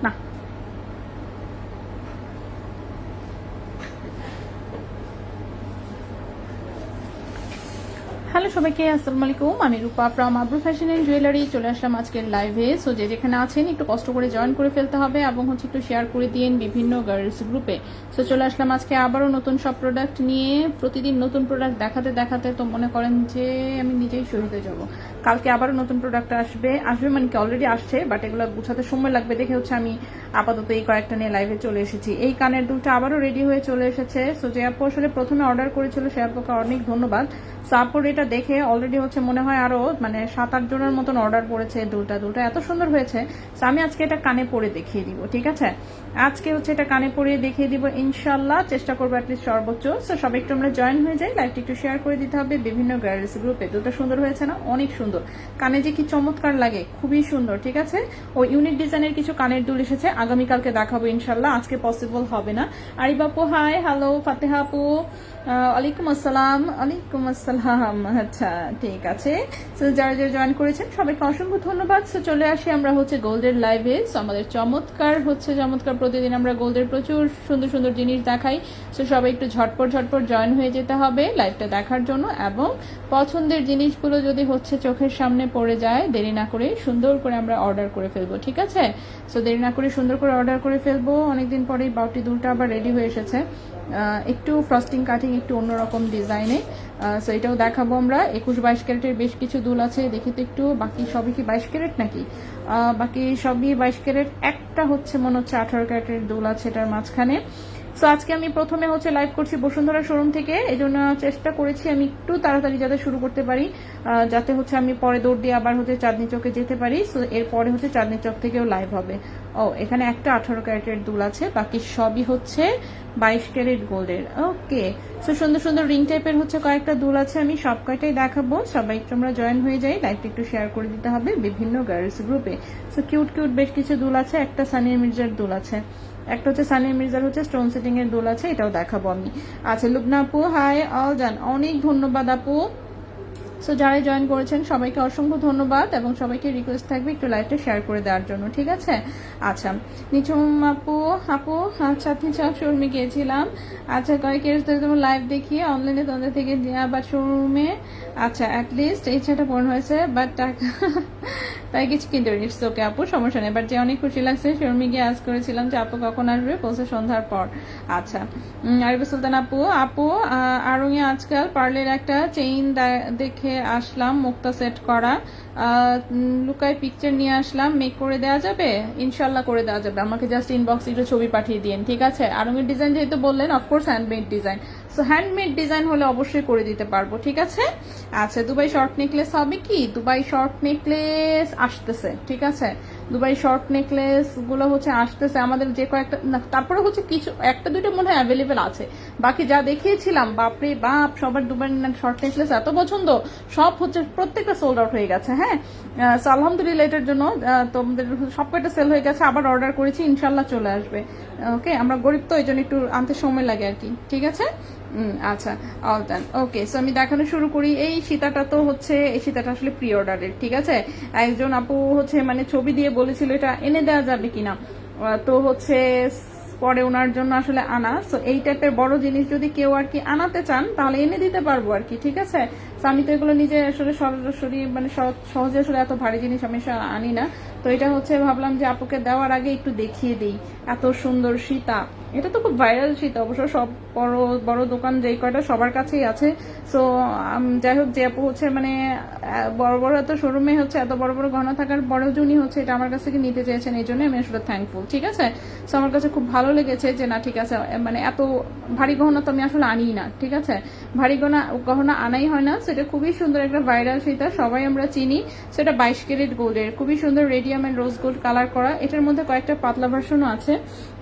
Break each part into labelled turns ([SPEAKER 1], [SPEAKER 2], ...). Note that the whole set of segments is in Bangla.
[SPEAKER 1] না হ্যালো সবাইকে, আসসালামু আলাইকুম। আমি রূপা from Abru fashion and jewellery চলে আসলাম আজকের লাইভে। সো যে যেখানে আছেন একটু কষ্ট করে জয়েন করে ফেলতে হবে এবং হচ্ছে একটু শেয়ার করে দিন বিভিন্ন গার্লস গ্রুপে। সো চলে আসলাম আজকে আবারও নতুন সব প্রোডাক্ট নিয়ে। প্রতিদিন নতুন প্রোডাক্ট দেখাতে দেখাতে তো মনে করেন যে আমি নিজেই শহীদে যাব। কালকে আবারও নতুন প্রোডাক্ট আসবে মানে কি অলরেডি আসছে, বাট এগুলো গুছাতে সময় লাগবে দেখে হচ্ছে আমি আপাতত এই কয়েকটা নিয়ে লাইভে চলে এসেছি। এই কানের দুলটা আবারও রেডি হয়ে চলে এসেছে। সো যে আপু আসলে প্রথমে অর্ডার করেছিল সে আপুকে অনেক ধন্যবাদ। সো আপুর এটা দেখে অলরেডি হচ্ছে মনে হয় আরো মানে 7-8 জনের মতন অর্ডার পড়েছে। দুলটা এত সুন্দর হয়েছে। সো আমি আজকে এটা কানে পরে দেখিয়ে দিব, ঠিক আছে? আজকে হচ্ছে এটা কানে পরিয়ে দেখিয়ে দিব ইনশাল্লাহ, চেষ্টা করবো অ্যাটলিস্ট সর্বোচ্চ। সো সবাই একটু আমরা জয়েন হয়ে যাই, লাইভটি একটু শেয়ার করে দিতে হবে বিভিন্ন গার্লস গ্রুপে। দুটো সুন্দর হয়েছে না? অনেক সুন্দর। কানে যে কি চমৎকার লাগে, খুবই সুন্দর, ঠিক আছে? ও ইউনিক ডিজাইনের কিছু কানের দুল এসেছে, আগামীকালকে দেখাবো ইনশাল্লাহ, আজকে পসিবল হবে না। আরিবাপু হাই, হ্যালো। ফাতেহা আপু ওয়ালাইকুম আসসালাম। ওয়ালাইকুম আসসালাম। আচ্ছা ঠিক আছে। সো যারা যারা জয়েন করেছেন সবাইকে অসংখ্য ধন্যবাদ। সো চলে আসি আমরা হচ্ছে গোল্ডের লাইভে। সো আমাদের চমৎকার প্রতিদিন আমরা গোল্ডের প্রচুর সুন্দর সুন্দর জিনিস দেখাই। সো সবাই একটু ঝটপট জয়েন হয়ে যেতে হবে লাইভটা দেখার জন্য, এবং পছন্দের জিনিসগুলো যদি হচ্ছে চোখের সামনে পড়ে যায় দেরি না করে সুন্দর করে আমরা অর্ডার করে ফেলবো, ঠিক আছে? সো দেরি না করে সুন্দর করে অর্ডার করে ফেলবো। অনেকদিন পরেই বাউটি দুলটা আবার রেডি হয়ে এসেছে, একটু ফ্রস্টিং কাটিং, একটু অন্যরকম ডিজাইনে। সো এটাও দেখাবো আমরা। 21-22 ক্যারেটের বেশ কিছু দুল আছে, দেখি তো একটু। বাকি সবই কি 22 ক্যারেট নাকি? বাকি সবই 22 ক্যারেট। একটা হচ্ছে মনে হচ্ছে 18 ক্যারেটের দুল আছে এটার মাঝখানে। সো আজকে আমি প্রথমে হচ্ছে লাইভ করছি বসুন্ধরা শোরুম থেকে, এই জন্য চেষ্টা করেছি আমি একটু তাড়াতাড়ি যাতে শুরু করতে পারি, যাতে হচ্ছে আমি পরে দৌড় দিয়ে আবার হচ্ছে চাঁদনি চকে যেতে পারি। সো এরপরে হচ্ছে চাঁদনি চক থেকেও লাইভ হবে। ও এখানে একটা 18 ক্যারেটের দুল আছে, বাকি সবই হচ্ছে 22 ক্যারেট গোল্ডের। ওকে। সো সুন্দর সুন্দর রিং টাইপের হচ্ছে কয়েকটা দুল আছে, আমি সব কয়টাই দেখাবো। সবাই তোমরা জয়েন হয়ে যাই, লাইভটা একটু শেয়ার করে দিতে হবে বিভিন্ন গার্লস গ্রুপে। সো কিউট বেশ কিছু দুল আছে। একটা সানিয়া মির্জার দুল আছে, একটা হচ্ছে সানিয়া মির্জার হচ্ছে স্টোন সেটিং এর দুল আছে, এটাও দেখাবো আমি। আচ্ছা লুবনা আপু হাই, অল জান, অনেক ধন্যবাদ আপু। সো যারা জয়েন করেছেন সবাইকে অসংখ্য ধন্যবাদ, এবং সবাইকে রিকোয়েস্ট থাকবে একটু লাইভটা শেয়ার করে দেওয়ার জন্য, ঠিক আছে? আচ্ছা নিচুম আপু আচ্ছা আপনি শোরুমে গিয়েছিলাম। আচ্ছা কয়েকের তোমার লাইভ দেখিয়ে অনলাইনে তোমাদের থেকে আবার শোরুমে। আচ্ছা অ্যাটলিস্ট এই ছাটা পূরণ হয়েছে, বাট টাকা তাই কিছু কিনতে পারি। ইটস ওকে আপু, সমস্যা নেই। বাট যে অনেক খুশি লাগছে, শোরুমে গিয়ে আজ করেছিলাম যে আপু কখন আসবে, বলছে সন্ধ্যার পর। আচ্ছা আরিফা সুলতান আপু আরঙে আজকাল পার্লের একটা চেইন দেখে রেখে আসলাম মুক্তা সেট করা, লুকায় পিকচার নিয়ে আসলাম, মেক করে দেওয়া যাবে? ইনশাল্লাহ করে দেওয়া যাবে, আমাকে জাস্ট ইনবক্সে একটু ছবি পাঠিয়ে দিন, ঠিক আছে? আরঙের ডিজাইন যেহেতু বললেন, of course handmade design, so handmade design হলে অবশ্যই করে দিতে পারবো, ঠিক আছে? আচ্ছা, দুবাই শর্ট নেকলেস হবে কি? দুবাই শর্ট নেকলেস আসতেছে, ঠিক আছে? দুবাই শর্ট নেকলেস গুলো হচ্ছে আসতেছে আমাদের, যে কয়েকটা তারপরে হচ্ছে কিছু একটা দুটো মনে হয় অ্যাভেলেবেল আছে, বাকি যা দেখিয়েছিলাম বাপরে বাপ, সবার দুবাই শর্ট নেকলেস এত পছন্দ, সব হচ্ছে প্রত্যেকটা সোল্ড আউট হয়ে গেছে। হ্যাঁ, সো আলহামদুলিল্লাহ এটার জন্য তোমাদের সব কয়টা সেল হয়ে গেছে, আবার অর্ডার করেছি, ইনশাল্লাহ চলে আসবে। ওকে, আমরা গরিব তো, এই জন্য একটু আনতে সময় লাগে আর কি, ঠিক আছে? আচ্ছা, অল ডান। ওকে, সো আমি দেখানো শুরু করি। এই সীতাটা তো হচ্ছে, এই সীতাটা আসলে প্রি অর্ডারের, ঠিক আছে? একজন আপু হচ্ছে মানে ছবি দিয়ে বলেছিল এটা এনে দেওয়া যাবে কিনা, তো হচ্ছে পরে ওনার জন্য আসলে আনা। সো এই টাইপের বড় জিনিস যদি কেউ আর কি আনাতে চান তাহলে এনে দিতে পারবো আর কি, ঠিক আছে? তো আমি তো এগুলো নিজে আসলে সরাসরি মানে সহজে আসলে এত ভারী জিনিস আমি আনি না, তো এটা হচ্ছে ভাবলাম যে আপুকে দেওয়ার আগে একটু দেখিয়ে দিই। এত সুন্দর সীতা, এটা তো খুব ভাইরাল সীতা, অবশ্য সব বড় বড় দোকান যেই কয়টা সবার কাছেই আছে। সো যাই হোক, যে আপু হচ্ছে মানে বড় বড় এত শোরুমে হচ্ছে এত বড় বড় গহনা থাকার পরেও উনি হচ্ছে এটা আমার কাছ থেকে নিতে চেয়েছেন, এই জন্য আমি আসলে থ্যাঙ্কফুল, ঠিক আছে? সো আমার কাছে খুব ভালো লেগেছে যে না ঠিক আছে, মানে এত ভারী গহনা তো আমি আসলে আনিই না, ঠিক আছে? ভারী গহনা আনাই হয় না। সেটা খুবই সুন্দর একটা ভাইরাল সীতা, সবাই আমরা চিনি। সেটা 22 ক্যারেট গোল্ডের, খুবই সুন্দর rhodium and rose gold colour করা। এটার মধ্যে কয়েকটা পাতলা ভার্সনও আছে।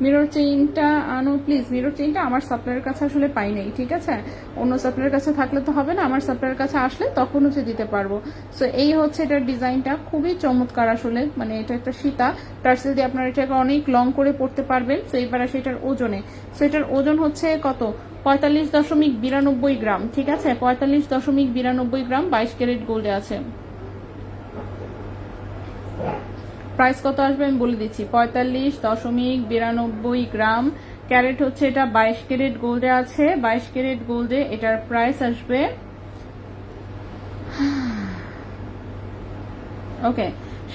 [SPEAKER 1] মিরর চেইনটা আনো প্লিজ, মিরর চেইনটা আমার সাপ্লাইয়ের কাছে আসলে পাই নাই, ঠিক আছে? অন্য সাপ্লাইয়ের কাছে থাকলে তো হবে না, আমার সাপ্লাইয়ের কাছে আসলে তখন হচ্ছে দিতে পারবো। সো এই হচ্ছে এটার ডিজাইনটা, খুবই চমৎকার আসলে, মানে এটা একটা সীতা, টার্সেল দিয়ে আপনারা এটাকে অনেক লং করে পড়তে পারবেন। সো এইবার আসে এটার ওজনে। সো এটার ওজন হচ্ছে কত? 45.92 গ্রাম, ঠিক আছে? 45.92 গ্রাম, 22 ক্যারেট গোল্ডে আছে। প্রাইস কত আসবে আমি বলে দিচ্ছি, 45.92 গ্রাম, ক্যারেট হচ্ছে এটা 22 ক্যারেট গোল্ডে আছে। 22 ক্যারেট গোল্ডে এটার প্রাইস আসবে ওকে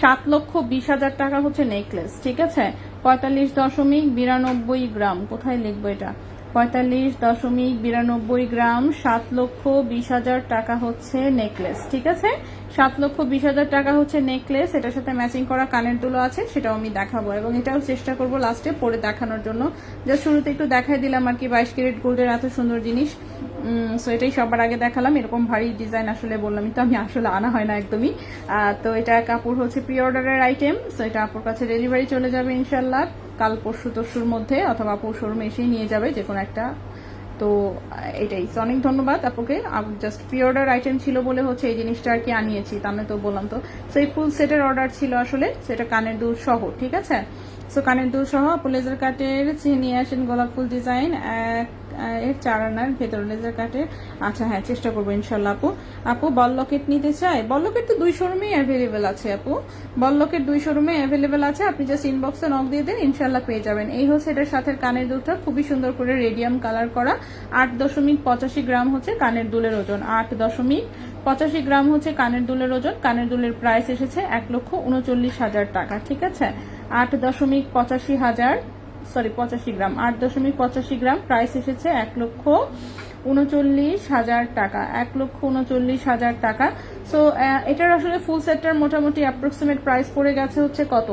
[SPEAKER 1] 7,20,000 টাকা হচ্ছে নেকলেস, ঠিক আছে? 45.92 গ্রাম, কোথায় লিখবো এটা? 45.92 গ্রাম, 7,20,000 টাকা হচ্ছে নেকলেস, ঠিক আছে? 7,20,000 টাকা হচ্ছে নেকলেস। এটার সাথে ম্যাচিং করা কানের দুলো আছে, সেটাও আমি দেখাবো, এবং এটাও চেষ্টা করবো লাস্টে পরে দেখানোর জন্য। যা শুরুতে একটু দেখাই দিলাম আর কি 22 ক্যারেট গোল্ডের এত সুন্দর জিনিস। সো এটাই সবার আগে দেখালাম। এরকম ভারী ডিজাইন আসলে বললামই তো আমি, আসলে আনা হয় না একদমই। তো এটা কাপড় হচ্ছে প্রি অর্ডারের আইটেম। সো এটা আপুর কাছে ডেলিভারি চলে যাবে ইনশাল্লাহ কাল পরশু তরশুর মধ্যে, অথবা আপুর শোরুমে এসেই নিয়ে যাবে, যে কোনো একটা। তো এটাই, অনেক ধন্যবাদ আপুকে। জাস্ট প্রি অর্ডার আইটেম ছিল বলে হচ্ছে এই জিনিসটা আর কি আনিয়েছি, তাহলে তো বললাম তো। সো এই ফুল সেটের অর্ডার ছিল আসলে, সেটা কানের দুল সহ, ঠিক আছে? সো কানের দুল সহ আপু লেজার কাটের নিয়ে আসেন গোলাপ ফুল ডিজাইন এর 4 আনার ভেতর লেজার কাটের। আচ্ছা হ্যাঁ, চেষ্টা করবো ইনশাল্লাহ। আপু বল লকেট নিতে চাই? বল লকেট তো 2 শোরুমেই অ্যাভেলেবেল আছে আপু, বল লকেট 2 শোরুমে অ্যাভেলেবেল আছে, আপনি জাস্ট ইনবক্সে নক দিয়ে দেন, ইনশাল্লাহ পেয়ে যাবেন। এই হচ্ছে এটার সাথে কানের দুলটা, খুবই সুন্দর করে রেডিয়াম কালার করা। 8.85 গ্রাম হচ্ছে কানের দুলের ওজন, 8.85 গ্রাম হচ্ছে কানের দুলের ওজন। কানের দুলের প্রাইস এসেছে 1,39,000 টাকা, ঠিক আছে? 85 গ্রাম, 8.85 গ্রাম, প্রাইস এসেছে 1,39,000 টাকা, 1,39,000 টাকা। সো এটার আসলে ফুল সেটটার মোটামুটি অ্যাপ্রক্সিমেট প্রাইস পড়ে গেছে হচ্ছে কত?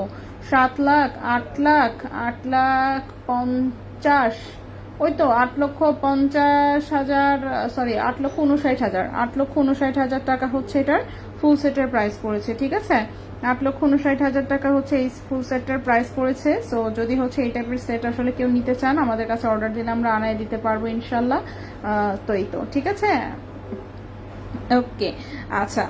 [SPEAKER 1] 7 লাখ, 8 লাখ, 8 লাখ 50, ওই তো 8,50,000, সরি 8,59,000, 8,59,000 টাকা হচ্ছে এটার ফুল সেটের প্রাইস পড়েছে, ঠিক আছে? 8,59,000 টাকা হচ্ছে এই ফুল সেটটার প্রাইস পড়েছে। সো যদি হচ্ছে এই টাইপের সেট আসলে কেউ নিতে চান, আমাদের কাছে অর্ডার দিলে আমরা আনাই দিতে পারবো ইনশাল্লাহ। তো এই তো, ঠিক আছে? ওকে, আচ্ছা।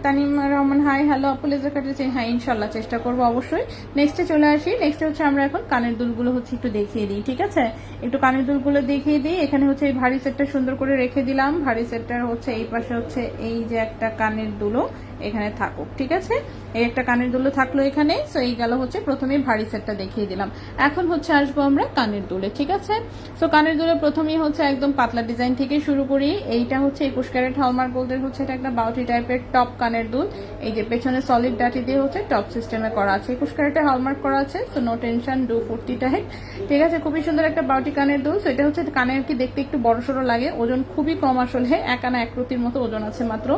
[SPEAKER 1] তানিম রহমান, হাই, হ্যালো আপু, লেজার কাটের চেন, হ্যাঁ ইনশাল্লাহ চেষ্টা করবো অবশ্যই। নেক্সটে চলে আসি। নেক্সটে হচ্ছে আমরা এখন কানের দুলগুলো হচ্ছে একটু দেখিয়ে দিই, ঠিক আছে? একটু কানের দুলগুলো দেখিয়ে দিই। এখানে হচ্ছে এই ভারী সেটটা সুন্দর করে রেখে দিলাম। ভারী সেটটার হচ্ছে এই পাশে হচ্ছে এই যে একটা কানের দুলো, এখানে থাকুক, ঠিক আছে। এই একটা কানের দুল থাকলো এখানে। সো এই গেল হচ্ছে প্রথমে ভারী সেটটা দেখিয়ে দিলাম। এখন হচ্ছে আসবো আমরা কানের দুলে, ঠিক আছে। সো কানের দুলে প্রথমেই হচ্ছে একদম পাতলা ডিজাইন থেকে শুরু করি। এইটা হচ্ছে 21 ক্যারেট হলমার্ক গোল্ডের হচ্ছে এটা একটা বাউটি টাইপের টপ কানের দুল। এই যে পেছনে সলিড ডাটি দিয়ে হচ্ছে টপ সিস্টেমে করা আছে, 21 ক্যারেটে হলমার্ক করা আছে। So no tension, do 40 type, ঠিক আছে। খুবই সুন্দর একটা বাউটি কানের দুল। সো এটা হচ্ছে কানের কি দেখতে একটু বড় সড়ো লাগে, ওজন খুবই কম, আসলে এক আনা এক রতির মতো ওজন আছে মাত্র।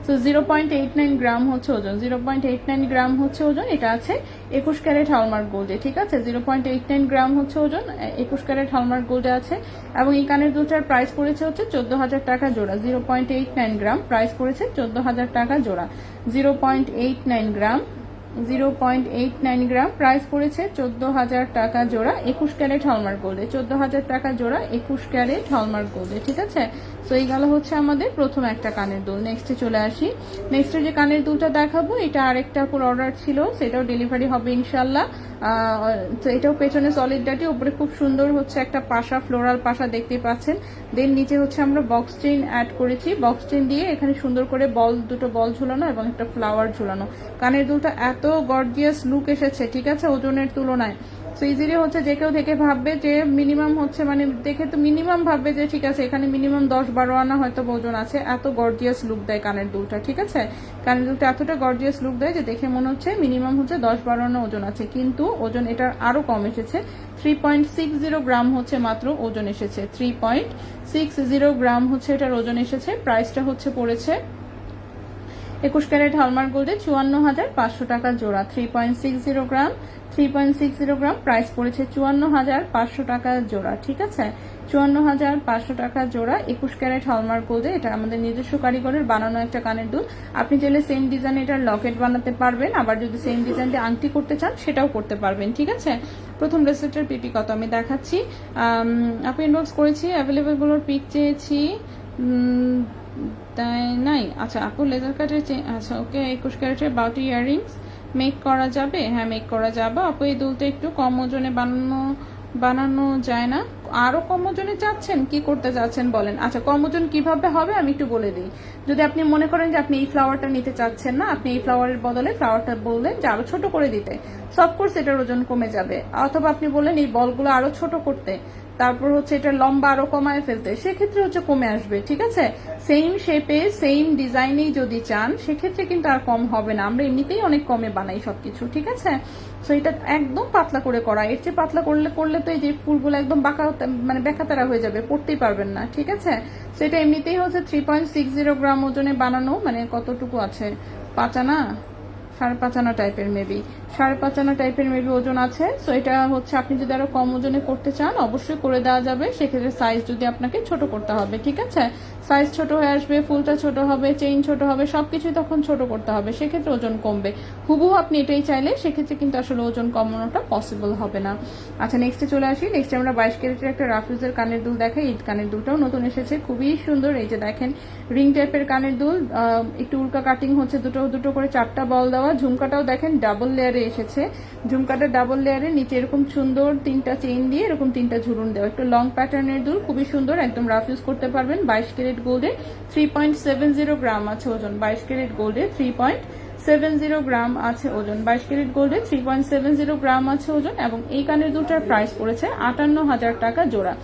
[SPEAKER 1] সো 0.89 গ্রাম হচ্ছে ওজন, 0.89 গ্রাম হচ্ছে ওজন। এটা আছে 21 ক্যারেট হলমার্ক গোল্ডে, ঠিক আছে। 0.89 গ্রাম হচ্ছে ওজন, 21 ক্যারেট হলমার্ক গোল্ডে আছে। এবং এই কানের দুলটার প্রাইস পড়েছে হচ্ছে 14,000 টাকা জোড়া। 0.89 গ্রাম, প্রাইস পড়েছে 14,000 টাকা জোড়া। 0.89 গ্রাম, 0.89 গ্রাম, প্রাইস পড়েছে 14,000 টাকা জোড়া। 21 ক্যারেট হলমার্ক গোল্ডে, 14,000 টাকা জোড়া 21 ক্যারেট হলমার্ক গোল্ডে, ঠিক আছে। সো এই গেল হচ্ছে আমাদের প্রথম একটা কানের দুল। নেক্সটে চলে আসি। নেক্সটে যে কানের দুলটা দেখাবো এটা আরেকটা পুরো অর্ডার ছিল, সেটাও ডেলিভারি হবে ইনশাল্লাহ। তো এটাও পেছনে সলিড ডাটি, উপরে খুব সুন্দর হচ্ছে একটা পাশা, ফ্লোরাল পাশা দেখতে পাচ্ছেন। দেন নিচে হচ্ছে আমরা বক্স চেইন অ্যাড করেছি, বক্স চেইন দিয়ে এখানে সুন্দর করে দুটো বল ঝুলানো এবং একটা ফ্লাওয়ার ঝুলানো। কানের দুলটা এত গর্জিয়াস লুক এসেছে, ঠিক আছে, ওজনের তুলনায়। সো ইজিলি হচ্ছে যে কেউ দেখে ভাববে যে মিনিমাম হচ্ছে, মানে দেখে তো মিনিমাম ভাববে যে ঠিক আছে এখানে মিনিমাম 10-12 আনা হয়তো ওজন আছে। এত গর্জিয়াস লুক দেয় কানের দুলটা, ঠিক আছে। কানের দুলটা এতটা গর্জিয়াস লুক দেয় যে দেখে মনে হচ্ছে মিনিমাম হচ্ছে 10-12 আনা ওজন আছে, কিন্তু ওজন এটার আরো কম এসেছে। 3.60 গ্রাম হচ্ছে মাত্র ওজন এসেছে, 3.60 গ্রাম হচ্ছে এটার ওজন এসেছে। প্রাইসটা হচ্ছে পড়েছে 21 ক্যারেট হলমার্ক গোল্ডে 54,500 টাকা জোড়া। 3.60 গ্রাম, 3.60 গ্রাম, প্রাইস পড়েছে 54,500 টাকা জোড়া, ঠিক আছে। 54,500 টাকা জোড়া 21 ক্যারেট হলমার্ক গোল্ডে। এটা আমাদের নিজস্ব কারিগরের বানানো একটা কানের দুল। আপনি চাইলে সেম ডিজাইন এটার লকেট বানাতে পারবেন, আবার যদি সেম ডিজাইন দিয়ে আংটি করতে চান সেটাও করতে পারবেন, ঠিক আছে। প্রথম ব্রেসলেটের পিপি কত আমি দেখাচ্ছি। আপনি ইনবক্স করেছি, অ্যাভেলেবেল গুলোর পিক চেয়েছি, তাই নাই। আচ্ছা আপু লেজার কাটের, আচ্ছা ওকে। 21 ক্যারেটের বাউটি ইয়াররিংস মেক করা যাবে? হ্যাঁ মেক করা যাবে আপু। এই দুলটা একটু কম ওজনে বানানো যায় না? আরো কম ওজনে চাচ্ছেন, কি করতে চাচ্ছেন বলেন? আচ্ছা কম ওজন কিভাবে হবে আমি একটু বলে দিই। যদি আপনি মনে করেন যে আপনি এই ফ্লাওয়ারটা নিতে চাচ্ছেন না, আপনি এই ফ্লাওয়ারের বদলে ফ্লাওয়ারটা বললেন যে আরো ছোট করে দিতে, অফকোর্স এটার ওজন কমে যাবে। অথবা আপনি বললেন এই বলগুলো আরো ছোট করতে, তারপর হচ্ছে এটা লম্বা আরো কমায় ফেলতে, সেক্ষেত্রে হচ্ছে কমে আসবে, ঠিক আছে। সেম শেপে সেম ডিজাইনেই যদি চান সেক্ষেত্রে কিন্তু আর কম হবে না। আমরা এমনিতেই অনেক কমে বানাই সবকিছু, ঠিক আছে। সো এটা একদম পাতলা করে করা, এর চেয়ে পাতলা করলে তো এই যে ফুলগুলো একদম বাঁকা, মানে বেঁকাতারা হয়ে যাবে, পড়তেই পারবেন না, ঠিক আছে। সো এটা এমনিতেই হচ্ছে 3.60 গ্রাম ওজনে বানানো, মানে কতটুকু আছে, 5 আনা, 5.5 আনা টাইপের মেবি, 5.5 আনা টাইপের মেবি ওজন আছে। সো এটা হচ্ছে আপনি যদি আরো কম ওজনে করতে চান অবশ্যই করে দেওয়া যাবে। সেক্ষেত্রে সাইজ যদি আপনাকে ছোট করতে হবে, ঠিক আছে। সাইজ ছোট হয়ে আসবে, ফুলটা ছোট হবে, চেইন ছোট হবে, সবকিছু তখন ছোট করতে হবে, সেক্ষেত্রে ওজন কমবে। হুবহু আপনি এটাই চাইলে সেক্ষেত্রে কিন্তু আসলে ওজন কমানোটা পসিবল হবে না। আচ্ছা নেক্সটে চলে আসি। নেক্সটে আমরা 22 ক্যারেটের একটা রাফিউজের কানের দুল দেখাই। এই কানের দুলটাও নতুন এসেছে, খুবই সুন্দর। এই যে দেখেন রিং টাইপের কানের দুল, একটু উল্কা কাটিং হচ্ছে, দুটো করে 4টা বল দেওয়া। ঝুমকাটাও দেখেন ডাবল লেয়ারে এসেছে, ঝুমকাটা ডাবল লেয়ারে, নিচে এরকম সুন্দর 3টা চেইন দিয়ে এরকম 3টা ঝুলুন দেওয়া, একটু লং প্যাটার্নের দুল, খুবই সুন্দর, একদম রাফ ইউজ করতে পারবেন। 22 ক্যারেট গোল্ডে 3.70 গ্রাম আছে ওজন। 22 ক্যারেট গোল্ডে 3.70 গ্রাম আছে ওজন। 22 ক্যারেট গোল্ডে 3.70 গ্রাম আছে ওজন। এবং এই কানের দুলটার প্রাইস পড়েছে 58,000 টাকা জোড়া।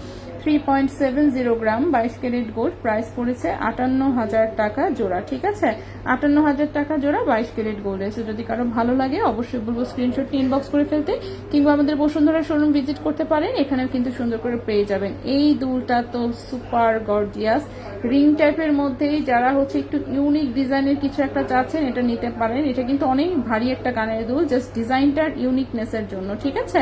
[SPEAKER 1] 3.70 গ্রাম 22 ক্যারেট গোল্ড, প্রাইস পড়েছে 58,000 টাকা জোড়া, ঠিক আছে। 58,000 টাকা জোড়া 22 ক্যারেট গোল্ড। এসে যদি কারো ভালো লাগে অবশ্যই বলবো স্ক্রিনশট ইনবক্স করে ফেলতে, কিংবা আমাদের বসুন্ধরা শোরুম ভিজিট করতে পারেন, এখানেও কিন্তু সুন্দর করে পেয়ে যাবেন। এই দুলটা তো সুপার গর্জিয়াস, রিং টাইপের মধ্যেই যারা হচ্ছে একটু ইউনিক ডিজাইনের কিছু একটা চাচ্ছেন এটা নিতে পারেন। এটা কিন্তু অনেক ভারী একটা কানের দুল, জাস্ট ডিজাইনটার ইউনিকনেসের জন্য, ঠিক আছে।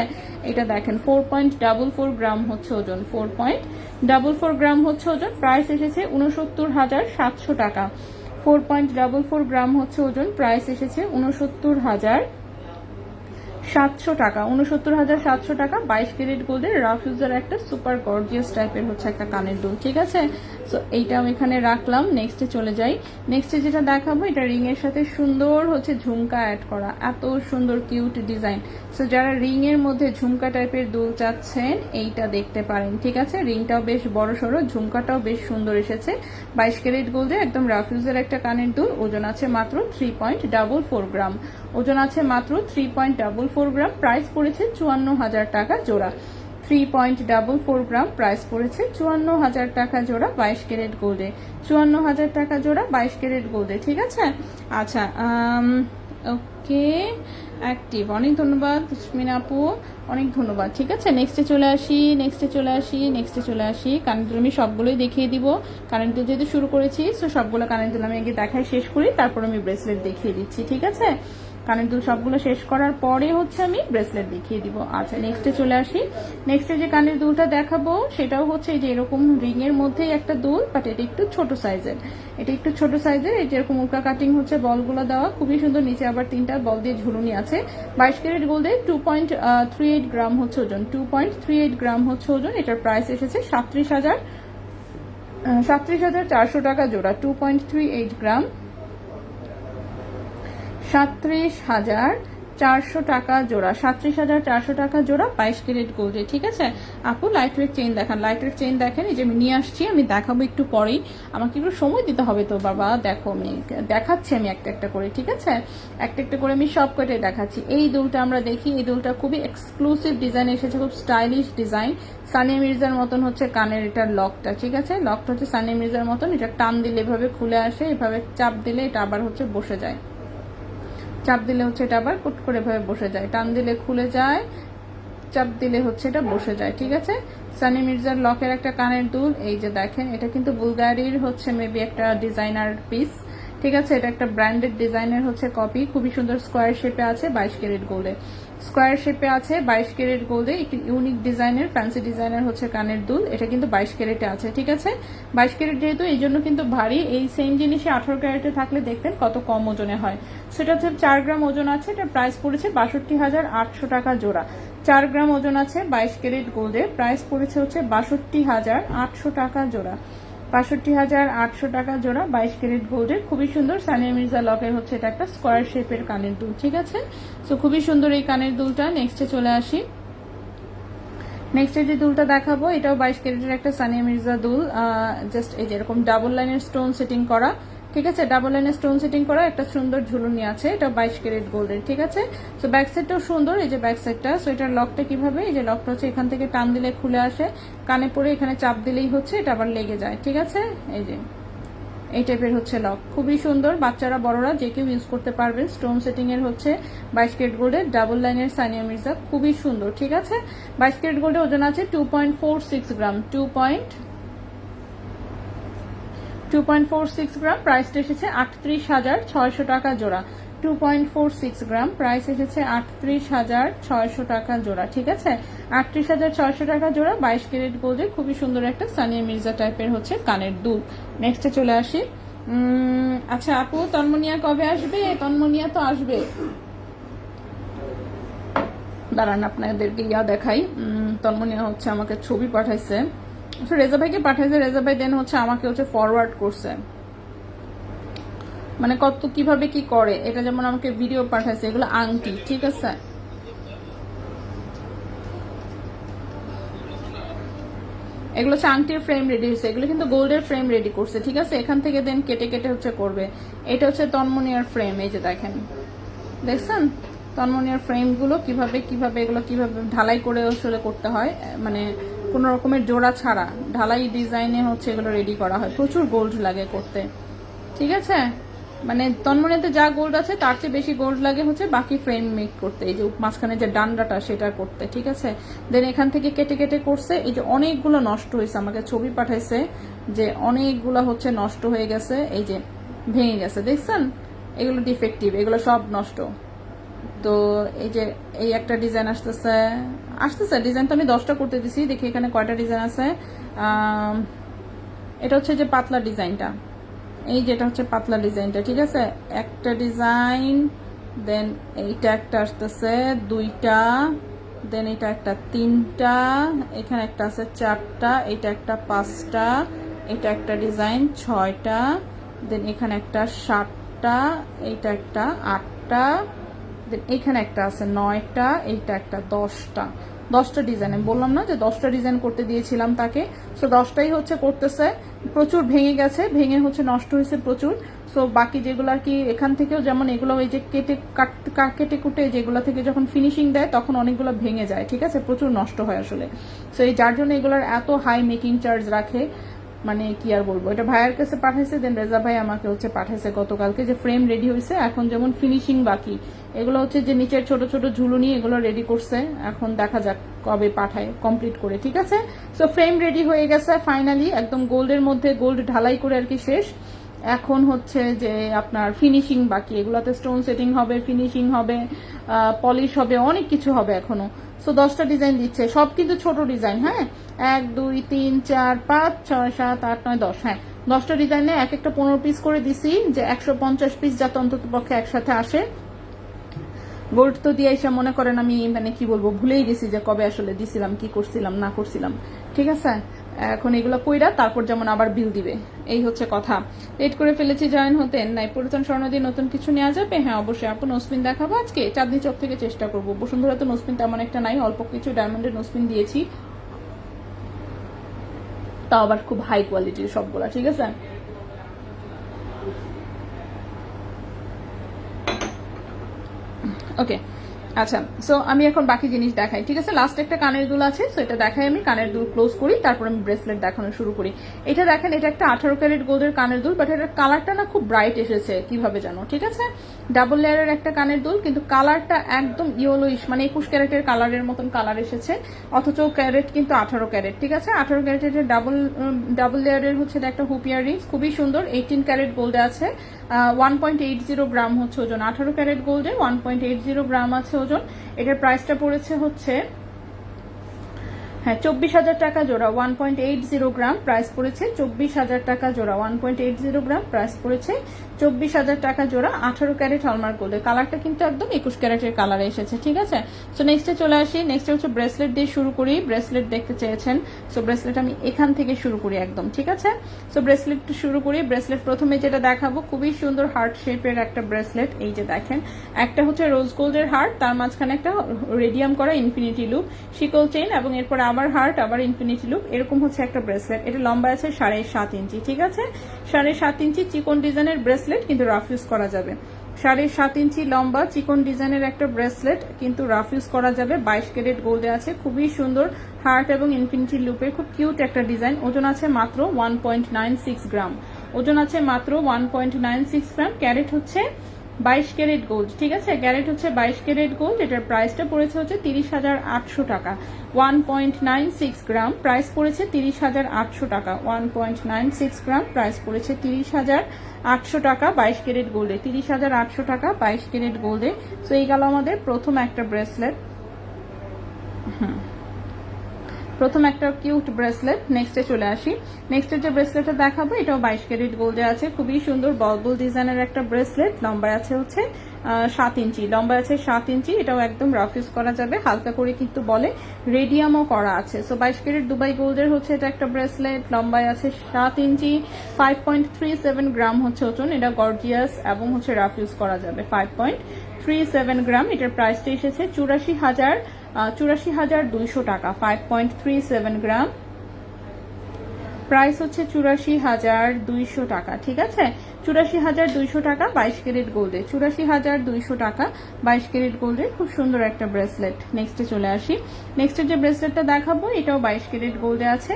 [SPEAKER 1] এটা দেখেন 4.44 গ্রাম হচ্ছে ওজন, 4.44 গ্রাম হচ্ছে ওজন। প্রাইস এসেছে 69,700 টাকা। 4.44 গ্রাম হচ্ছে ওজন, প্রাইস এসেছে 69,700 টাকা। 69,700 টাকা 22 ক্যারেট গোল্ডের রাফ ইউজের একটা সুপার গর্জিয়াস টাইপের হচ্ছে একটা কানের দুল, ঠিক আছে। সো এইটাও এখানে রাখলাম। নেক্সটে চলে যাই। নেক্সটে যেটা দেখাবো এটা রিং এর সাথে সুন্দর হচ্ছে ঝুমকা অ্যাড করা, এত সুন্দর কিউট ডিজাইন। সো যারা রিং এর মধ্যে ঝুমকা টাইপের দুল চাচ্ছেন এইটা দেখতে পারেন, ঠিক আছে। রিংটাও বেশ বড় সড়ো, ঝুমকাটাও বেশ সুন্দর এসেছে। 22 ক্যারেট গোল্ডে একদম রাফিউজের একটা কানের দুল, ওজন আছে মাত্র 3.44 গ্রাম, ওজন আছে মাত্র 3.44 গ্রাম। প্রাইস পড়েছে 54,000 টাকা জোড়া। 3.44 গ্রাম, প্রাইস পড়েছে 54,000 টাকা জোড়া 22 ক্যারেট গোল্ডে। 54,000 টাকা জোড়া 22 ক্যারেট গোল্ডে, ঠিক আছে। আচ্ছা, ওকে, অ্যাক্টিভ, অনেক ধন্যবাদ মিনা আপু, অনেক ধন্যবাদ, ঠিক আছে। নেক্সটে চলে আসি, নেক্সটে চলে আসি, নেক্সটে চলে আসি। কানের দুল আমি সবগুলোই দেখিয়ে দিব, কানের দুল যেহেতু শুরু করেছি, সো সবগুলো কানের দুল আমি আগে দেখাই শেষ করি, তারপর আমি ব্রেসলেট দেখিয়ে দিচ্ছি, ঠিক আছে। কানের দুল সবগুলো শেষ করার পরে হচ্ছে আমি ব্রেসলেট দেখিয়ে দিব। আচ্ছা, নেক্সটে চলে আসি। নেক্সটে যে কানের দুলটা দেখাবো সেটাও হচ্ছে এই যে এরকম রিং এর মধ্যেই একটা দুল, বাট এটা একটু ছোট সাইজের, এটা একটু ছোট সাইজের। এই যে এরকম উল্কা কাটিং হচ্ছে, বলগুলো দেওয়া খুবই সুন্দর, নিচে আবার 3টা বল দিয়ে ঝুলুনি আছে। 22 ক্যারেট গোল্ডে 2.38 গ্রাম হচ্ছে ওজন, 2.38 গ্রাম হচ্ছে ওজন। এটার প্রাইস এসেছে 37,400 টাকা জোড়া। 2.38 গ্রাম, 37,400 টাকা জোড়া, 37,400 টাকা জোড়া 22 ক্যারেট গোল্ডে, ঠিক আছে। আপু লাইট ওয়েট চেইন দেখান, লাইট ওয়েট চেইন দেখেন, এই যে আমি নিয়ে আসছি, আমি দেখাবো একটু পরেই, আমাকে একটু সময় দিতে হবে তো বাবা। দেখো আমি দেখাচ্ছি, আমি একটা একটা করে, ঠিক আছে, একটা একটা করে আমি সব কটাই দেখাচ্ছি। এই দুলটা আমরা দেখি, এই দুলটা খুবই এক্সক্লুসিভ ডিজাইন এসেছে, খুব স্টাইলিশ ডিজাইন। সানিয়া মির্জার মতন হচ্ছে কানের এটার লকটা, ঠিক আছে। লকটা হচ্ছে সানিয়া মির্জার মতন, এটা টান দিলে এভাবে খুলে আসে, এভাবে চাপ দিলে এটা আবার হচ্ছে বসে যায়, চাপ দিলে হচ্ছে এটা আবার কুট করে ভাবে বসে যায়, টান দিলে খুলে যায়, চাপ দিলে হচ্ছে এটা বসে যায়, ঠিক আছে। সানি মির্জার লকের একটা কানের দুল, এই যে দেখেন, এটা কিন্তু বুলগারির হচ্ছে মেবি একটা ডিজাইনার পিস, ঠিক আছে। এটা একটা ব্র্যান্ডেড ডিজাইনের হচ্ছে কপি, খুবই সুন্দর স্কোয়ার শেপে আছে 22 ক্যারেট গোল্ডে, স্কোয়ার শেপে আছে 22 ক্যারেট গোল্ডে, একটি ইউনিক ডিজাইনের ফ্যান্সি ডিজাইনের হচ্ছে কানের দুল। এটা কিন্তু 22 ক্যারেটে আছে, ঠিক আছে। 22 ক্যারেট যেহেতু এই জন্য কিন্তু ভারী, এই সেম জিনিসে 18 ক্যারেটে থাকলে দেখতেন কত কম ওজনে হয়। সেটা হচ্ছে 4 গ্রাম ওজন আছে, এটা প্রাইস পড়েছে 62,800 টাকা জোড়া। 4 গ্রাম ওজন আছে 22 ক্যারেট গোল্ডে, প্রাইস পড়েছে হচ্ছে 62,800 টাকা জোড়া। 62,800 টাকা জোড়া 22 ক্যারেট গোল্ডের, খুবই সুন্দর সানিয়া মির্জা লকের হচ্ছে এটা একটা স্কোয়ার শেপের কানের দুল, ঠিক আছে। সো খুবই সুন্দর এই কানের দুলটা। নেক্সটে চলে আসি। নেক্সটে যে দুলটা দেখাবো এটাও 22 ক্যারেটের একটা সানিয়া মির্জা দুল, জাস্ট এই যে এরকম ডাবল লাইনের স্টোন সেটিং করা, ঠিক আছে। ডাবল লাইনের স্টোন সেটিং করা একটা সুন্দর ঝুলুনি আছে, এটা 22 ক্যারেট গোল্ডের, ঠিক আছে। সো ব্যাক সাইডটাও সুন্দর, এই যে ব্যাক সাইডটা। সো এটার লকটা কিভাবে, এই যে লকটা হচ্ছে এখান থেকে টান দিলে খুলে আসে, কানে পরে এখানে চাপ দিলেই হচ্ছে এটা আবার লেগে যায়, ঠিক আছে। এই যে এই টাইপের হচ্ছে লক, খুবই সুন্দর, বাচ্চারা বড়রা যে কেউ ইউজ করতে পারবেন। স্টোন সেটিং এর হচ্ছে 22 ক্যারেট গোল্ডের ডাবল লাইনের সানিয়া মির্জা, খুবই সুন্দর, ঠিক আছে। 22 ক্যারেট গোল্ডের ওজন আছে 2.46 গ্রাম, 2.46 গ্রাম। প্রাইসটা এসেছে 38,600 টাকা জোড়া। 2.46 গ্রাম, প্রাইস এসেছে 38,600 টাকা জোড়া, ঠিক আছে। 38,600 টাকা জোড়া 22 ক্যারেট গোল্ডের খুবই সুন্দর একটা সানিয়া মির্জা টাইপের হচ্ছে কানের দুল। নেক্সটে চলে আসি। আচ্ছা আপু, তন্মনিয়া কবে আসবে? তন্মনিয়া তো আসবে, দাঁড়ান আপনাদেরকে দেখাই। তন্মনিয়া হচ্ছে আমাকে ছবি পাঠাইছে, রেজা ভাইকে পাঠাইছে, রেজা ভাই দেন হচ্ছে আমাকে হচ্ছে ফরওয়ার্ড করছে, মানে কত কিভাবে কি করে, এটা যেমন আমাকে ভিডিও পাঠাইছে, এগুলো আংটি, ঠিক আছে। এগুলো হচ্ছে আংটির ফ্রেম রেডি হয়েছে, এগুলো কিন্তু গোল্ডের ফ্রেম রেডি করছে, ঠিক আছে। এখান থেকে দেন কেটে কেটে হচ্ছে করবে। এটা হচ্ছে তন্মনিয়ার ফ্রেম, এই যে দেখেন, দেখছেন তন্মনিয়ার ফ্রেমগুলো কিভাবে কিভাবে এগুলো কিভাবে ঢালাই করে আসলে করতে হয়, মানে কোনো রকমের জোড়া ছাড়া ঢালাই ডিজাইনে হচ্ছে এগুলো রেডি করা হয়, প্রচুর গোল্ড লাগে করতে, ঠিক আছে। মানে তন্মনিয়াতে যা গোল্ড আছে তার চেয়ে বেশি গোল্ড লাগে হচ্ছে বাকি ফ্রেম মেক করতে, এই যে মাঝখানে যে ডান্ডাটা সেটা করতে, ঠিক আছে। দেন এখান থেকে কেটে কেটে করছে, এই যে অনেকগুলো নষ্ট হয়েছে, আমাকে ছবি পাঠাইছে যে অনেকগুলো হচ্ছে নষ্ট হয়ে গেছে, এই যে ভেঙে গেছে, দেখছেন এগুলো ডিফেক্টিভ, এগুলো সব নষ্ট। তো এই যে এই একটা ডিজাইন আসতেছে, ডিজাইন তো আমি 10টা করতে দিছি, দেখি এখানে কয়টা ডিজাইন আছে। এটা হচ্ছে যে পাতলা ডিজাইনটা, এই যেটা হচ্ছে পাতলা ডিজাইনটা, ঠিক আছে, একটা ডিজাইন। দেন এইটা একটা আসতেছে 2টা, দেন এটা একটা 3টা, এখানে একটা আছে 4টা, এটা একটা 5টা, এটা একটা ডিজাইন 6টা, দেন এখানে একটা 7টা, এইটা একটা 8টা, দেন এখানে একটা আছে 9টা, এইটা একটা 10টা ডিজাইন। আমি বললাম না যে 10টা ডিজাইন করতে দিয়েছিলাম তাকে, সো 10টাই হচ্ছে করতেছে। প্রচুর ভেঙে গেছে, ভেঙে হচ্ছে নষ্ট হয়েছে প্রচুর। সো বাকি যেগুলো আর কি এখান থেকেও যেমন এগুলো ওই যে কেটে কুটে যেগুলো থেকে যখন ফিনিশিং দেয় তখন অনেকগুলো ভেঙে যায়, ঠিক আছে, প্রচুর নষ্ট হয় আসলে। সো এই যার জন্য এগুলোর এত হাই মেকিং চার্জ রাখে, মানে কি আর বলবো। এটা ভাইয়ের কাছে পাঠাইছে, দেন রেজা ভাই আমাকে হচ্ছে পাঠাইছে গতকালকে, যে ফ্রেম রেডি হয়েছে, এখন যেমন ফিনিশিং বাকি। এগুলো হচ্ছে যে নিচের ছোট ছোট ঝুলুনি, এগুলো রেডি করছে, এখন দেখা যাক কবে পাঠায় কমপ্লিট করে, ঠিক আছে। সো ফ্রেম রেডি হয়ে গেছে ফাইনালি, একদম গোল্ডের মধ্যে, গোল্ড ঢালাই করে আর কি শেষ। এখন হচ্ছে যে আপনার ফিনিশিং বাকি, এগুলাতে স্টোন সেটিং হবে, ফিনিশিং হবে, পলিশ হবে, অনেক কিছু হবে এখনো। সো 10টা ডিজাইন দিচ্ছে, সব কিন্তু ছোট ডিজাইন, হ্যাঁ, 1 2 3 4 5 6 7 8 9 10, হ্যাঁ 10টা ডিজাইনে এক একটা 15 পিস করে দিছি, যে 150 পিস যাতে অন্তত পক্ষে একসাথে আসে। গোল্ড তো দিয়ে এসে মনে করেন আমি মানে কি বলবো, ভুলেই গেছি যে কবে আসলে দিছিলাম, কি করছিলাম না করছিলাম, ঠিক আছে। এখন এগুলো কইরা তারপর যেমন আবার বিল দিবে, এই হচ্ছে কথা। লেট করে ফেলেছি জয়েন হতেন নাই, পুরাতন স্বর্ণ দিয়ে নতুন কিছু নেওয়া যাবে? হ্যাঁ অবশ্যই আপু, নোসপিন দেখাবো আজকে, চাঁদনি চক থেকে চেষ্টা করবো। বসুন্ধরা তো নোসপিন তেমন একটা নাই, অল্প কিছু ডায়মন্ডের নোসপিন দিয়েছি, তাও আবার খুব হাই কোয়ালিটির সবগুলা, ঠিক আছে। ওকে, আচ্ছা, সো আমি এখন বাকি জিনিস দেখাই, ঠিক আছে। লাস্ট একটা কানের দুল আছে, সো এটা দেখাই আমি, কানের দুল ক্লোজ করি, তারপর আমি ব্রেসলেট দেখানো শুরু করি। এটা দেখেন, এটা একটা 18 ক্যারেট গোল্ডের কানের দুল, বাট এটার কালারটা না খুব ব্রাইট এসেছে, কিভাবে জানো, ঠিক আছে। ডাবল লেয়ারের একটা কানের দুল, কিন্তু কালারটা একদম ইয়েলোইশ, মানে 21 ক্যারেটের কালারের মতন কালার এসেছে, অথচ ক্যারেট কিন্তু 18 ক্যারেট, ঠিক আছে। 18 ক্যারেটের ডাবল লেয়ারের হচ্ছে একটা হুপ ইয়াররিংস, খুবই সুন্দর, 18 ক্যারেট গোল্ডে আছে, 1.80 গ্রাম হচ্ছে ওজন, 18 ক্যারেট গোল্ডে 1.80 গ্রাম আছে ওজন। এটার প্রাইসটা পড়েছে হচ্ছে, হ্যাঁ 24,000 টাকা জোড়া, 1.80 গ্রাম প্রাইস পড়েছে 24,000 টাকা জোড়া, 1.80 গ্রাম প্রাইস পড়েছে 24,000 টাকা জোড়া, 18 ক্যারেট হলমার্ক গোল্ডের। কালারটা কিন্তু একদম 21 ক্যারেটের কালারে এসেছে, ঠিক আছে। সো নেক্সটে চলে আসি, নেক্সটে হচ্ছে ব্রেসলেট দিয়ে শুরু করি। ব্রেসলেট দেখতে চেয়েছেন, সো ব্রেসলেট আমি এখান থেকে শুরু করি একদম, ঠিক আছে। সো ব্রেসলেট শুরু করি। ব্রেসলেট প্রথমে যেটা দেখাবো, খুবই সুন্দর হার্ট শেপের একটা ব্রেসলেট, এই যে দেখেন, একটা হচ্ছে রোজ গোল্ডের হার্ট, তার মাঝখানে একটা রেডিয়াম করা ইনফিনিটি লুপ, শিকল চেইন, এবং এরপর আবার হার্ট, আবার ইনফিনিটি লুপ, এরকম হচ্ছে একটা ব্রেসলেট। এটা লম্বা আছে 7.5 ইঞ্চি, ঠিক আছে, 7.5 ইঞ্চি চিকন ডিজাইনের ব্রেসলেট, কিন্তু রাফ ইউজ করা যাবে। 7.5 ইঞ্চি লম্বা চিকন ডিজাইনের একটা ব্রেসলেট, কিন্তু রাফ ইউজ করা যাবে। 22 ক্যারেট গোল্ডে আছে, খুবই সুন্দর হার্ট এবং ইনফিনিটি লুপের, খুব কিউট একটা ডিজাইন। ওজন আছে মাত্র 1.96 গ্রাম, ওজন আছে মাত্র 1.96 গ্রাম। ক্যারেট হচ্ছে 22 ক্যারেট গোল্ড, ঠিক আছে, ক্যারেট হচ্ছে 22 ক্যারেট গোল্ড। এটার প্রাইসটা পড়েছে হচ্ছে 30,800 টাকা, 1.96 গ্রাম প্রাইস পড়েছে 30,800 টাকা, 1.96 গ্রাম প্রাইস পড়েছে 30,800 টাকা 22 ক্যারেট গোল্ডে, 30,800 টাকা 22 ক্যারেট গোল্ডে। সো এই গেল আমাদের প্রথম একটা ব্রেসলেট, প্রথম একটা কিউট ব্রেসলেট। নেক্সটে চলে আসি, নেক্সটের যে ব্রেসলেটটা দেখাবো এটাও 22 ক্যারেট গোল্ডে আছে, খুবই সুন্দর বল ডিজাইনের একটা ব্রেসলেট, লম্বা আছে হচ্ছে 7 ইঞ্চি, লম্বা আছে 7 ইঞ্চি। এটাও একদম রাফ ইউজ করা যাবে, হালকা করে কিন্তু বলে, রেডিয়ামও করা আছে। সো 22 ক্যারেট দুবাই গোল্ডের হচ্ছে এটা একটা ব্রেসলেট, লম্বায় আছে 7 ইঞ্চি, 5.37 গ্রাম হচ্ছে ওজন। এটা গর্জিয়াস এবং হচ্ছে রাফ ইউজ করা যাবে, 5.37 গ্রাম। এটার প্রাইসটা এসেছে 84,200 টাকা, 5.37 গ্রাম প্রাইস হচ্ছে 84,200 টাকা, ঠিক আছে, 84,200 টাকা 22 ক্যারেট গোল্ডে, 84,200 টাকা 22 ক্যারেট গোল্ডের খুব সুন্দর একটা ব্রেসলেট। নেক্সটে চলে আসি, নেক্সটের যে ব্রেসলেটটা দেখাবো এটাও 22 ক্যারেট গোল্ডে আছে,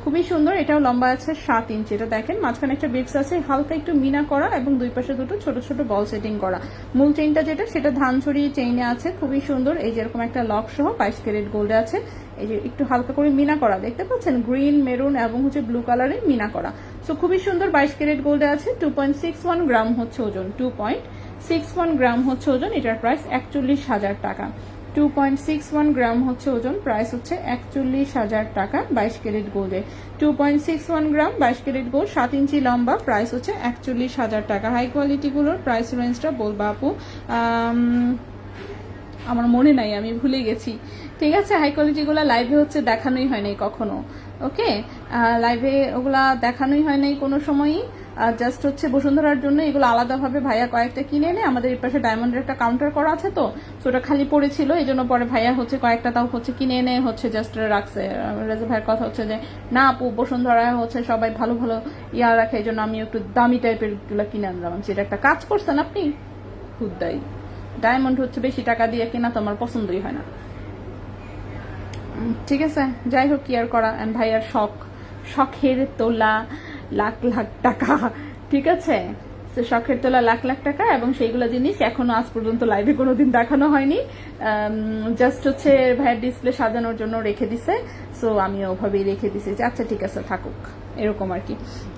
[SPEAKER 1] খুবই সুন্দর, এটাও লম্বা আছে 7 ইঞ্চি। এটা দেখেন মাঝখানে একটা বিটস আছে, হালকা একটু মিনা করা, এবং দুই পাশে দুটো ছোট ছোট বল সেটিং করা। মূল চেইনটা যেটা সেটা ধানছড়ি চেইনে আছে, খুবই সুন্দর, এই যেরকম একটা লক সহ 22 ক্যারেট গোল্ডে আছে। এই যে একটু হালকা করে মিনা করা দেখতে পাচ্ছেন, গ্রিন মেরুন এবং হচ্ছে ব্লু কালারের মিনা করা। সো খুবই সুন্দর 22 ক্যারেট গোল্ডে আছে, 2.61 গ্রাম হচ্ছে ওজন, 2.61 গ্রাম হচ্ছে ওজন। এটার প্রাইস 41,000 টাকা, 2.61 গ্রাম হচ্ছে ওজন, প্রাইস হচ্ছে 41,000 টাকা 22 ক্যারেট গোল্ডে, 2.61 গ্রাম 22 ক্যারেট গোল্ড, 7 ইঞ্চি লম্বা, প্রাইস হচ্ছে 41,000 টাকা। হাই কোয়ালিটিগুলোর প্রাইস রেঞ্জটা বলবো আপু, আমার মনে নাই, আমি ভুলে গেছি, ঠিক আছে। হাই কোয়ালিটিগুলো লাইভে হচ্ছে দেখানোই হয় নাই কখনো, ওকে, লাইভে ওগুলা দেখানোই হয় নাই কোনো সময়ই, জাস্ট হচ্ছে বসুন্ধরার জন্য এগুলো আলাদাভাবে ভাইয়া কয়েকটা কিনে এনে, আমাদের এই পাশে ডায়মন্ডের একটা কাউন্টার করা আছে, তো ওটা খালি পড়েছিল, এই জন্য পরে ভাইয়া হচ্ছে কয়েকটা তাও হচ্ছে কিনে এনে হচ্ছে জাস্ট রাখছে। রাজা ভাইয়ের কথা হচ্ছে যে না আপু বসুন্ধরায় হচ্ছে সবাই ভালো ভালো ইয়া রাখে, এই জন্য আমি একটু দামি টাইপের গুলো কিনে আনলাম। সেটা একটা কাজ করছেন আপনি খুদ্দাই, ডায়মন্ড হচ্ছে বেশি টাকা দিয়ে কেনা তো আমার পছন্দই হয় না। ঠিক আছে, যাই হোক কি আর করা, ভাইয়ার শখের তোলা লাখ লাখ টাকা, ঠিক আছে, শখের তোলা লাখ লাখ টাকা, এবং সেইগুলো জিনিস এখনো আজ পর্যন্ত লাইভে কোনোদিন দেখানো হয়নি, জাস্ট হচ্ছে ভাইয়ের ডিসপ্লে সাজানোর জন্য রেখে দিছে, সো আমি ওভাবেই রেখে দিছি যে আচ্ছা ঠিক আছে থাকুক, এরকম আর কি।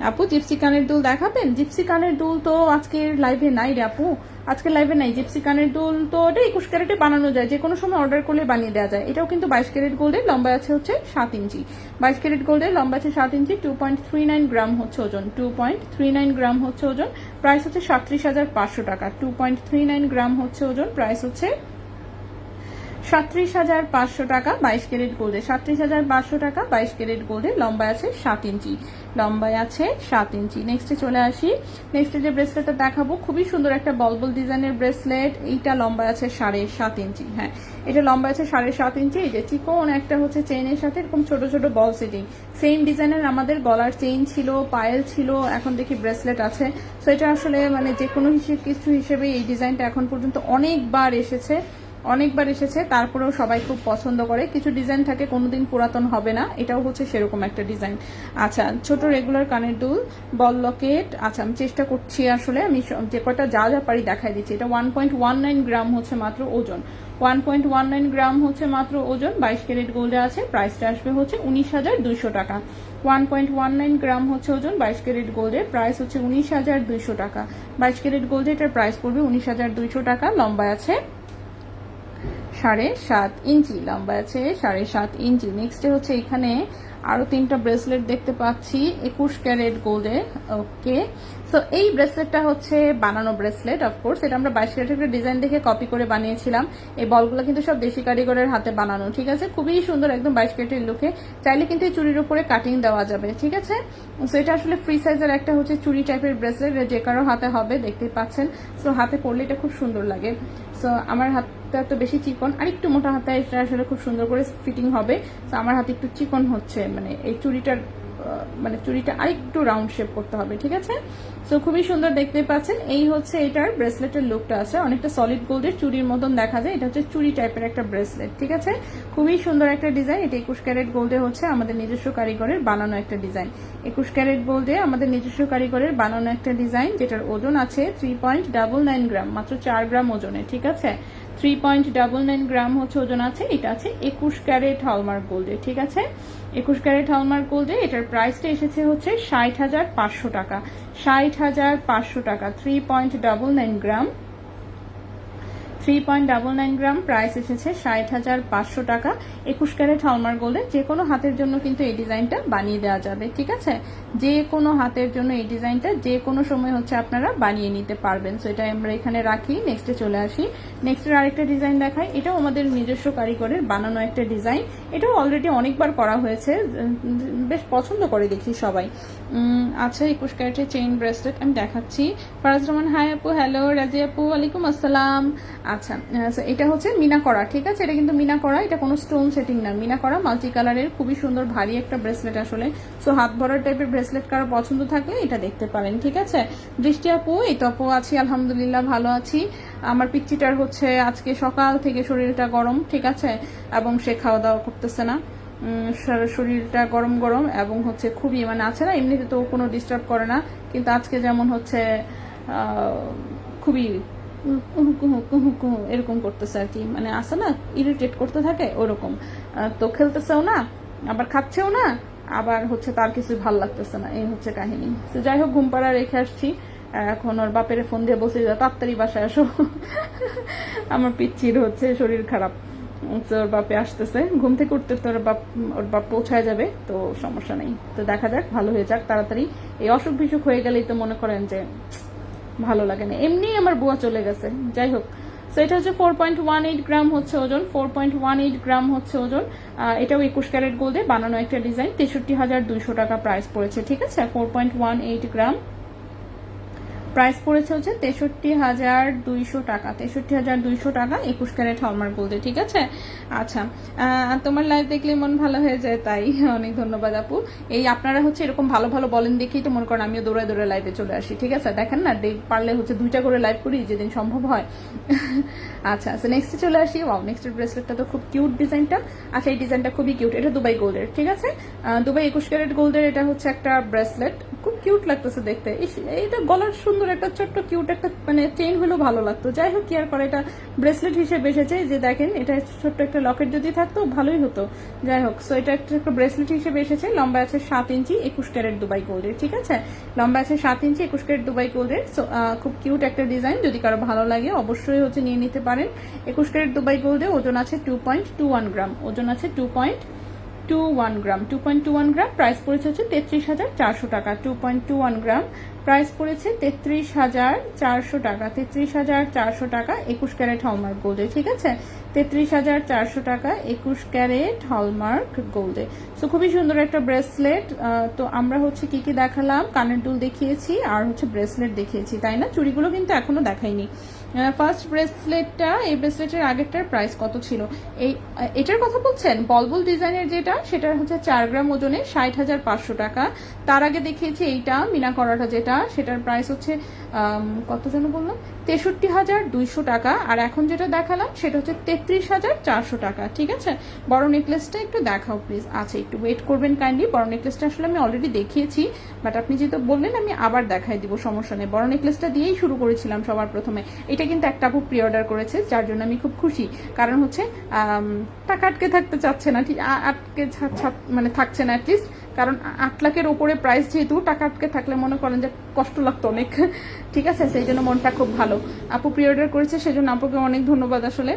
[SPEAKER 1] আপু জিপসি কানের দুল দেখাবেন? জিপসি কানের দুল তো আজকের লাইভে নাই রে আপু, আজকের লাইভে নাই। জিপসি কানের দুল তো ওটা 21 ক্যারেটে বানানো যায়, যে কোনো সময় অর্ডার করলে বানিয়ে দেওয়া যায়। এটাও কিন্তু 22 ক্যারেট গোল্ডের, লম্বা আছে হচ্ছে 7 ইঞ্চি। 22 ক্যারেট গোল্ডের, লম্বা আছে 7 ইঞ্চি, 2.39 গ্রাম হচ্ছে ওজন, 2.39 গ্রাম হচ্ছে ওজন, প্রাইস হচ্ছে 37,500 টাকা। 2.39 গ্রাম হচ্ছে ওজন, প্রাইস হচ্ছে 37,500 টাকা। 22 ক্যারেট গোল্ডে 37,500 টাকা, 22 ক্যারেট গোল্ডে, লম্বা আছে 7 ইঞ্চি, লম্বায় আছে 7 ইঞ্চি। নেক্সটে চলে আসি, নেক্সটে যে ব্রেসলেটটা দেখাবো খুবই সুন্দর একটা বলবল ডিজাইনের ব্রেসলেট, এইটা লম্বা আছে 7.5 ইঞ্চি। হ্যাঁ, এটা লম্বা আছে 7.5 ইঞ্চি। এই যে চিকন একটা হচ্ছে চেইনের সাথে এরকম ছোট ছোট বল সেটিং, সেম ডিজাইনের আমাদের গলার চেইন ছিল, পায়েল ছিল, এখন দেখি ব্রেসলেট আছে। সো এটা আসলে মানে যে কোনো কিছু হিসেবে এই ডিজাইনটা এখন পর্যন্ত অনেকবার এসেছে, তারপরেও সবাই খুব পছন্দ করে। কিছু ডিজাইন থাকে কোনোদিন পুরাতন হবে না, এটাও হচ্ছে সেরকম একটা ডিজাইন। আচ্ছা, ছোট রেগুলার কানের দুল, বল লকেট। আচ্ছা, আমি চেষ্টা করছি আসলে, আমি যে কটা যা পারি দেখাই দিচ্ছি। এটা 1.19 গ্রাম হচ্ছে মাত্র ওজন, 1.19 গ্রাম হচ্ছে মাত্র ওজন, 22 ক্যারেট গোল্ডে আছে, প্রাইসটা আসবে হচ্ছে 19,200 টাকা। 1.19 গ্রাম হচ্ছে ওজন, 22 ক্যারেট গোল্ডে, প্রাইস হচ্ছে 19,200 টাকা। 22 ক্যারেট গোল্ডে এটার প্রাইস পড়বে 19,200 টাকা। লম্বা আছে 7.5 ইঞ্চি, লম্বা আছে 7.5 ইঞ্চি। নেক্সটে হচ্ছে এখানে আরো 3টা ব্রেসলেট দেখতে পাচ্ছি 21 ক্যারেট গোল্ডে। ওকে, সো এই ব্রেসলেটটা হচ্ছে বানানো ব্রেসলেট, অফকোর্স এটা আমরা 22 ক্যারেটের ডিজাইন দেখে কপি করে বানিয়েছিলাম। এই বলগুলো কিন্তু সব দেশি কারিগরের হাতে বানানো, ঠিক আছে, খুবই সুন্দর, একদম 22 ক্যারেটের লুকে। চাইলে কিন্তু এই চুড়ির উপরে কাটিং দেওয়া যাবে, ঠিক আছে। সো এটা আসলে ফ্রি সাইজের একটা হচ্ছে চুড়ি টাইপের ব্রেসলেট, যে কারো হাতে হবে, দেখতেই পাচ্ছেন। সো হাতে পরলে এটা খুব সুন্দর লাগে। সো আমার হাতটা তো বেশি চিকন, আর একটু মোটা হাতে এটা আসলে খুব সুন্দর করে ফিটিং হবে। তো আমার হাতে একটু চিকন হচ্ছে, মানে এই চুড়িটার মানে চুড়িটা আরেকটু রাউন্ড শেপ করতে হবে, ঠিক আছে। সো খুবই সুন্দর দেখতে পাচ্ছেন, এই হচ্ছে এটার ব্রেসলেটের লুকটা আছে, অনেকটা সলিড গোল্ডের চুড়ির মতন দেখা যায়। এটা হচ্ছে চুড়ি টাইপের একটা ব্রেসলেট, ঠিক আছে, খুবই সুন্দর একটা ডিজাইন। এটা 21 ক্যারেট গোল্ডে হচ্ছে আমাদের নিজস্ব কারিগরের বানানো একটা ডিজাইন। 21 ক্যারেট গোল্ডে আমাদের নিজস্ব কারিগরের বানানো একটা ডিজাইন, যেটার ওজন আছে 3.99 গ্রাম, মাত্র 4 গ্রাম ওজনে, ঠিক আছে। 3.99 গ্রাম হচ্ছে ওজন আছে। এটা আছে 21 ক্যারেট হলমার্ক গোল্ডে, ঠিক আছে, 21 ক্যারেট হলমার্ক গোল্ডে। এটার প্রাইসটা এসেছে হচ্ছে 60,500 টাকা, 60,500 টাকা। 3.99 গ্রাম, 3.99 গ্রাম, প্রাইস এসেছে 60,500 টাকা। 21 ক্যারেট হলমার্ক গোল্ডে যে কোনো হাতের জন্য কিন্তু এই ডিজাইনটা বানিয়ে দেওয়া যাবে, ঠিক আছে, যে কোনো হাতের জন্য এই ডিজাইনটা যে কোনো সময় হচ্ছে আপনারা বানিয়ে নিতে পারবেন। সো এটা আমরা এখানে রাখি, নেক্সটে চলে আসি। নেক্সটের আরেকটা ডিজাইন দেখাই, এটাও আমাদের নিজস্ব কারিগরের বানানো একটা ডিজাইন। এটাও অলরেডি অনেকবার করা হয়েছে, বেশ পছন্দ করে দেখি সবাই। আচ্ছা, 21 ক্যারেটের চেইন ব্রেসলেট আমি দেখাচ্ছি। ফারাজ রহমান হাই আপু, হ্যালো। রাজি আপু, ওয়ালাইকুম আসসালাম। আচ্ছা, এটা হচ্ছে মিনা করা, ঠিক আছে, এটা কিন্তু মিনা করা, এটা কোনো স্টোন সেটিং না, মিনা করা, মাল্টি কালারের, খুবই সুন্দর ভারী একটা ব্রেসলেট আসলে। সো হাত ভরার টাইপের ব্রেসলেট কারো পছন্দ থাকলে এটা দেখতে পারেন, ঠিক আছে। দৃষ্টি আপু, এই তো আপু আছি, আলহামদুলিল্লাহ ভালো আছি। আমার পিচ্চিটার হচ্ছে আজকে সকাল থেকে শরীরটা গরম, ঠিক আছে, এবং সে খাওয়া দাওয়া করতেছে না, শরীরটা গরম গরম, এবং হচ্ছে খুবই মানে আছে না, এমনিতে তো কোনো ডিস্টার্ব করে না, কিন্তু আজকে যেমন হচ্ছে খুবই এরকম করতেছে আর কি, মানে আসে না, ইরিটেট করতে থাকে ওরকম। তো খেলতেছেও না, আবার খাচ্ছেও না, আবার হচ্ছে তার কিছু ভালো লাগতেছে না, এই হচ্ছে কাহিনী। তো যাই হোক, ঘুম পাড়া রেখে আসছি, এখন ওর বাপের ফোন দিয়ে বসে যা তাড়াতাড়ি বাসায় আসো, আমার পিচ্চির হচ্ছে শরীর খারাপ। ওর বাপে আসতেছে, ঘুম থেকে উঠতে তো ওর বাপ পৌঁছায় যাবে, তো সমস্যা নেই। তো দেখা যাক, ভালো হয়ে যাক তাড়াতাড়ি। এই অসুখ বিসুখ হয়ে গেলেই তো মনে করেন যে ভালো লাগে না, এমনি আমার বুয়া চলে গেছে। যাই হোক, সো এটা হচ্ছে 4.18 গ্রাম হচ্ছে ওজন, 4.18 গ্রাম হচ্ছে ওজন। এটাও 21 ক্যারেট গোল্ডে বানানো একটা ডিজাইন, 63,200 টাকা প্রাইস পড়েছে। ঠিক আছে, 4.18 গ্রাম প্রাইস পড়েছে হচ্ছে 63,200 টাকা, 63,200 টাকা 21 ক্যারেট হলমার্ক গোল্ডে। ঠিক আছে, আচ্ছা তোমার লাইভ দেখলে মন ভালো হয়ে যায়, তাই অনেক ধন্যবাদ আপু। এই আপনারা হচ্ছে এরকম ভালো ভালো বলেন দেখেই তো মনে করেন আমিও দৌড়ায় দৌড়ে লাইভে চলে আসি। ঠিক আছে, দেখেন না, পারলে হচ্ছে 2টা করে লাইভ করি যেদিন সম্ভব হয়। আচ্ছা নেক্সটে চলে আসি। ওয়াও, নেক্সটের ব্রেসলেটটা তো খুব কিউট ডিজাইনটা। আচ্ছা এই ডিজাইনটা খুবই কিউট, এটা দুবাই গোল্ডের। ঠিক আছে, দুবাই 21 ক্যারেট গোল্ডের এটা হচ্ছে একটা ব্রেসলেট, খুব কিউট লাগতেছে দেখতে। এইটা গলার সুন্দর একটা ছোট্ট কিউট একটা মানে চেইন হলেও ভালো লাগতো। যাই হোক কি আর করে, এটা ব্রেসলেট হিসেবে এসেছে। যে দেখেন এটা ছোট্ট একটা লকেট যদি থাকতো ভালোই হতো। যাই হোক, সো এটা একটা ব্রেসলেট হিসেবে এসেছে। লম্বা আছে 7 ইঞ্চি, 21 ক্যারেট দুবাই গোল্ডের। ঠিক আছে, লম্বা আছে 7 ইঞ্চি, 21 ক্যারেট দুবাই গোল্ডের। সো খুব কিউট একটা ডিজাইন, যদি কারো ভালো লাগে অবশ্যই হচ্ছে নিয়ে নিতে পারেন। 21 ক্যারেট দুবাই গোল্ডে, ওজন আছে 2.21 গ্রাম, ওজন আছে 2.21 গ্রাম, 2.21 গ্রাম। প্রাইস পড়েছে হচ্ছে 33,400 টাকা। 2.21 গ্রাম প্রাইস পড়েছে 33,400 টাকা, 33,400 টাকা 21 ক্যারেট হলমার্ক গোল্ডে। ঠিক আছে, 33,400 টাকা 21 ক্যারেট হলমার্ক গোল্ডে। সো খুবই সুন্দর একটা ব্রেসলেট। তো আমরা হচ্ছে কি কি দেখালাম, কানের দুল দেখিয়েছি আর হচ্ছে ব্রেসলেট দেখিয়েছি, তাই না? চুড়িগুলো কিন্তু এখনো দেখাইনি। ফার্স্ট ব্রেসলেটটা, এই ব্রেসলেটের আগেরটার প্রাইস কত ছিল? এটার কথা বলছেন? বলবুল ডিজাইনের যেটা, সেটা হচ্ছে 4 গ্রাম ওজনে 60,500 টাকা। তার আগে দেখিয়েছি এইটা মিনা করাটা যেটা, সেটার প্রাইস হচ্ছে কত যেন বললাম, 63,200 টাকা। আর এখন যেটা দেখালাম সেটা হচ্ছে 33,400 টাকা। ঠিক আছে, বড় নেকলেসটা একটু দেখাও প্লিজ। আচ্ছা একটু ওয়েট করবেন কাইন্ডলি। বড় নেকলেসটা আসলে আমি অলরেডি দেখিয়েছি, বাট আপনি যেহেতু বললেন আমি আবার দেখাই দিব, সমস্যা নেই। বড় নেকলেসটা দিয়েই শুরু করেছিলাম সবার প্রথমে। এটা কিন্তু একটা আপু প্রি অর্ডার করেছে, যার জন্য আমি খুব খুশি। কারণ হচ্ছে টাকা আটকে থাকতে চাচ্ছে না, ঠিক আটকে মানে থাকছে না অ্যাটলিস্ট। কারণ 8 লাখের ওপরে প্রাইস, যেহেতু টাকা আটকে থাকলে মনে করেন যে কষ্ট লাগতো অনেক। ঠিক আছে, সেই জন্য মনটা খুব ভালো। আপু প্রি অর্ডার করেছে, সেজন্য আপুকে অনেক ধন্যবাদ আসলে,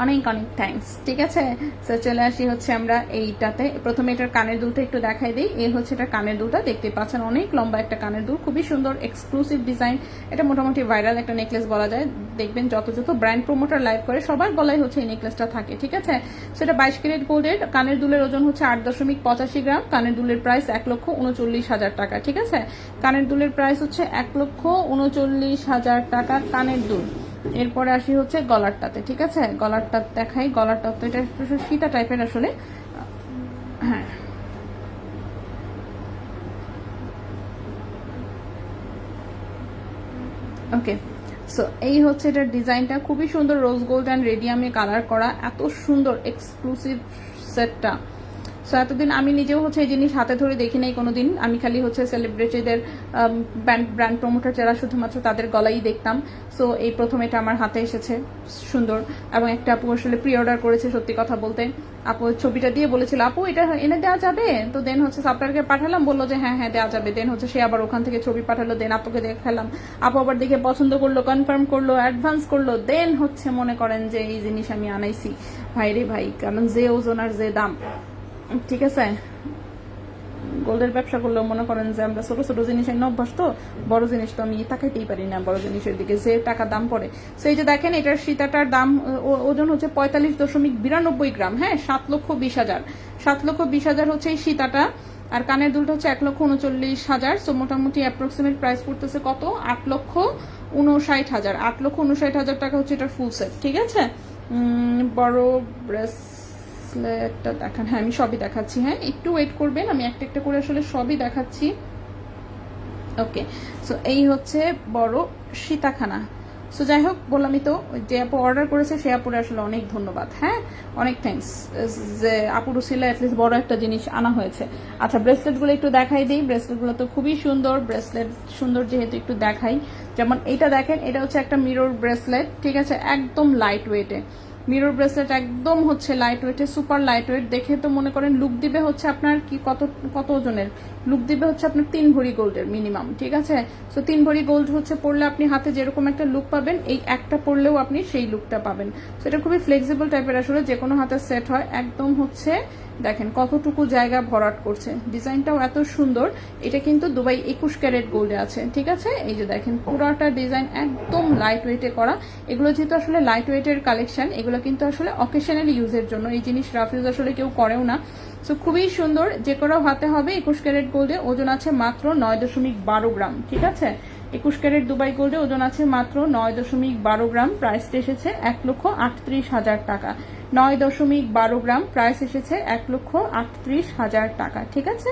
[SPEAKER 1] অনেক অনেক থ্যাঙ্কস। ঠিক আছে, সো চলে আসি হচ্ছে আমরা এইটাতে। প্রথমে এটার কানের দুলটা একটু দেখাই দিই। এই হচ্ছে এটা কানের দুলটা, দেখতে পাচ্ছেন অনেক লম্বা একটা কানের দুল, খুবই সুন্দর এক্সক্লুসিভ ডিজাইন। এটা মোটামুটি ভাইরাল একটা নেকলেস বলা যায়। দেখবেন যত যত ব্র্যান্ড প্রমোটার লাইভ করে সবার গলায় হচ্ছে এই নেকলেসটা থাকে। ঠিক আছে, সেটা 22 ক্যারেট গোল্ডের। কানের দুলের ওজন হচ্ছে 8.85 গ্রাম। কানের দুলের প্রাইস 1,39,000 টাকা। ঠিক আছে, কানের দুলের প্রাইস হচ্ছে 1,39,000 টাকা কানের দুল। এরপরে আসি হচ্ছে গলারটাতে। ঠিক আছে, গলারটা দেখাই। গলারটা তো এটা সীতা টাইপের আসলে। হ্যাঁ, ওকে। সো এই হচ্ছে এটার ডিজাইনটা, খুবই সুন্দর, রোজ গোল্ড অ্যান্ড রেডিয়ামে কালার করা, এত সুন্দর এক্সক্লুসিভ সেটটা। সো এতদিন আমি নিজেও হচ্ছে এই জিনিস হাতে ধরে দেখি নাই কোনোদিন। আমি খালি হচ্ছে সেলিব্রিটিদের ব্র্যান্ড প্রমোটার যারা শুধুমাত্র তাদের গলাই দেখতাম। সো এই প্রথম এটা আমার হাতে এসেছে, সুন্দর। এবং একটা আপু আসলে প্রি অর্ডার করেছে, সত্যি কথা বলতে আপু ছবিটা দিয়ে বলেছিল আপু এটা এনে দেওয়া যাবে, তো দেন হচ্ছে সাপ্লায়ারকে পাঠালাম, বললো যে হ্যাঁ হ্যাঁ দেওয়া যাবে। দেন হচ্ছে সে আবার ওখান থেকে ছবি পাঠালো, দেন আপুকে দেখালাম, আপু আবার দেখে পছন্দ করলো, কনফার্ম করলো, অ্যাডভান্স করলো, দেন হচ্ছে মনে করেন যে এই জিনিস আমি আনাইছি। ভাই রে ভাই, কারণ যে ওজন আর যে দাম। ঠিক আছে, গোল্ডের ব্যবসা করলেও মনে করেন যে আমরা ছোট ছোট জিনিস এনে অভ্যাস, তো বড় জিনিস তো আমি তাকাইতেই পারি না, বড় জিনিসের দিকে যে টাকা দাম পড়ে। সেই যে দেখেন এটার সীতাটার দাম ওজন হচ্ছে 45.92 গ্রাম। হ্যাঁ, 7,20,000, 7,20,000 হচ্ছে এই সীতাটা। আর কানের দুলটা হচ্ছে 1,39,000। সো মোটামুটি অ্যাপ্রক্সিমেট প্রাইস পড়তেছে কত, 8,59,000, 8,59,000 টাকা হচ্ছে এটার ফুল সেট। ঠিক আছে, বড় ব্রেসলেটটা দেখান। হ্যাঁ আমি সবই দেখাচ্ছি, হ্যাঁ একটু ওয়েট করবেন, আমি একটা একটা করে আসলে সবই দেখাচ্ছি। ওকে, সো এই হচ্ছে বড় সীতাখানা। সো যাই হোক, বললামই তো, যে আপু অর্ডার করেছে সে আপুরে আসলে অনেক ধন্যবাদ। হ্যাঁ, অনেক থ্যাঙ্কস যে আপুর উসিলা অ্যাটলিস্ট বড় একটা জিনিস আনা হয়েছে। আচ্ছা ব্রেসলেটগুলো একটু দেখাই দিই। ব্রেসলেটগুলো তো খুবই সুন্দর, ব্রেসলেট সুন্দর যেহেতু একটু দেখাই। যেমন এইটা দেখেন, এটা হচ্ছে একটা মিরর ব্রেসলেট। ঠিক আছে, একদম লাইট ওয়েটে মিরর ব্রেসলেট, একদম হচ্ছে লাইট ওয়েটে, সুপার লাইট ওয়েট। দেখে তো মনে করেন লুক দিবে হচ্ছে আপনার কি কত ওজনের লুক দিবে হচ্ছে আপনার 3 ভরি গোল্ডের মিনিমাম। ঠিক আছে, সো 3 ভরি গোল্ড হচ্ছে পড়লে আপনি হাতে যেরকম একটা লুক পাবেন, এই একটা পড়লেও আপনি সেই লুকটা পাবেন। সো এটা খুবই ফ্লেক্সিবল টাইপের, আসলে যে কোনো হাতে সেট হয়, একদম হচ্ছে দেখেন কতটুকু জায়গা ভরাট করছে, ডিজাইনটাও এত সুন্দর। এটা কিন্তু দুবাই 21 ক্যারেট গোল্ডে আছে, ঠিক আছে। এই যে দেখেন পুরাটা ডিজাইন একদম লাইট ওয়েটে করা। এগুলো যেহেতু আসলে লাইট ওয়েটের কালেকশন, এগুলো কিন্তু আসলে অকেশনাল ইউজের জন্য, এই জিনিস রাফ ইউজ আসলে কেউ করেও না। সো খুবই সুন্দর, যে কোনো হাতে হবে। 21 ক্যারেট গোল্ডে ওজন আছে মাত্র 9.12 গ্রাম, ঠিক আছে। 21 ক্যারেট দুবাই গোল্ডে ওজন আছে মাত্র 9.12 গ্রাম। প্রাইসটা এসেছে 1,38,000 টাকা। 9.12 গ্রাম, প্রাইস এসেছে 1,38,000 টাকা, ঠিক আছে।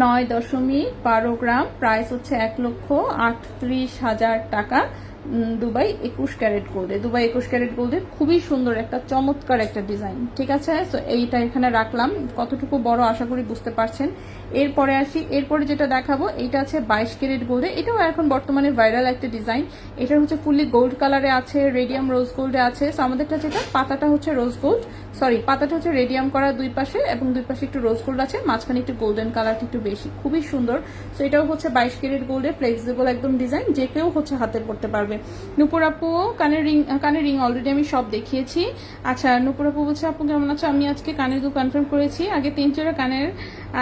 [SPEAKER 1] 9.12 গ্রাম, প্রাইস হচ্ছে 1,38,000 টাকা। দুবাই 21 ক্যারেট গোল্ডে, দুবাই 21 ক্যারেট গোল্ডে খুবই সুন্দর একটা চমৎকার একটা ডিজাইন, ঠিক আছে। সো এইটা এখানে রাখলাম, কতটুকু বড় আশা করি বুঝতে পারছেন। এরপরে আসি, এরপরে যেটা দেখাবো এটা আছে 22 ক্যারেট গোল্ডে। এটাও এখন বর্তমানে ভাইরাল একটা ডিজাইন। এটা হচ্ছে ফুললি গোল্ড কালারে আছে, রেডিয়াম রোজ গোল্ডে আছে। সো আমাদেরটা যেটা পাতাটা হচ্ছে রোজ গোল্ড, সরি পাতাটা হচ্ছে রেডিয়াম করা দুই পাশে, এবং দুই পাশে একটু রোজ গোল্ড আছে, মাঝখানে একটু গোল্ডেন কালারটা একটু বেশি, খুবই সুন্দর। সো এটাও হচ্ছে 22 ক্যারেট গোল্ডে, ফ্লেক্সিবল একদম ডিজাইন, যে কেউ হচ্ছে হাতে পড়তে পারবে। নূপুর আপু কানের রিং অলরেডি আমি সব দেখিয়েছি। আচ্ছা নূপুর আপু বলছে আপু কেমন আছো, আমি আজকে কানের দুল কনফার্ম করেছি, আগে 3 কানের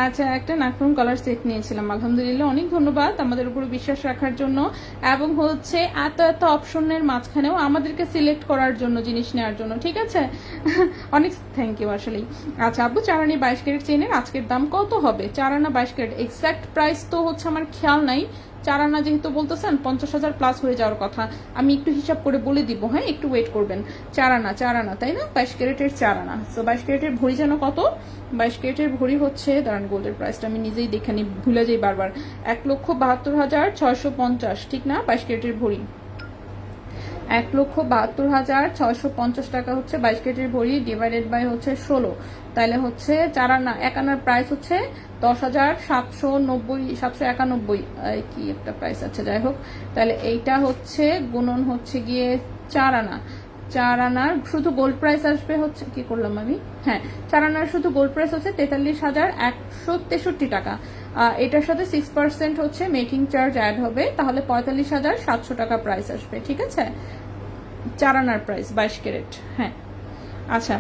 [SPEAKER 1] আচ্ছা একটা নাকফুন কলার সেট নিয়েছিলাম। আলহামদুলিল্লাহ, অনেক ধন্যবাদ আমাদের উপরে বিশ্বাস রাখার জন্য, এবং হচ্ছে এত এত অপশনের মাঝখানেও আমাদেরকে সিলেক্ট করার জন্য, জিনিস নেওয়ার জন্য, ঠিক আছে। অনেক থ্যাংক ইউ আসলেই। আচ্ছা আপু, চারানি 22 ক্যারেট চেনের আজকের দাম কত হবে? চারানা 22 ক্যারেট এক্সাক্ট প্রাইস তো হচ্ছে আমার খেয়াল নাই। চারানা যেহেতু বলতেছেন 50,000 প্লাস হয়ে যাওয়ার কথা, আমি একটু হিসাব করে বলে দিব, হ্যাঁ একটু ওয়েট করবেন। চারানা তাই না, 22 ক্যারেটের চারানা। সো 22 ক্যারেটের ভরি যেন কত? 22 ক্যারেটের ভরি হচ্ছে, দাঁড়ান গোল্ডের প্রাইসটা আমি নিজেই দেখে নিই, ভুলে যাই বারবার। 1,72,650, ঠিক না? 22 ক্যারেটের ভরি 1,72,650 টাকা হচ্ছে 22 ক্যারেটের ভরি, ডিভাইডেড বাই হচ্ছে 16, তাহলে হচ্ছে চারানা এক আনার প্রাইস হচ্ছে 10,791, কি একটা প্রাইস আছে, যাই হোক। তাহলে এইটা হচ্ছে গুণন হচ্ছে গিয়ে চারানার শুধু গোল্ড প্রাইস আসবে হচ্ছে, কি করলাম আমি, হ্যাঁ চারানার শুধু গোল্ড প্রাইস হচ্ছে 43,163 টাকা। এটার সাথে 6% হচ্ছে মেকিং চার্জ অ্যাড হবে, তাহলে 45,700 টাকা প্রাইস আসবে, ঠিক আছে। চারানার প্রাইস 22 ক্যারেট, হ্যাঁ। আচ্ছা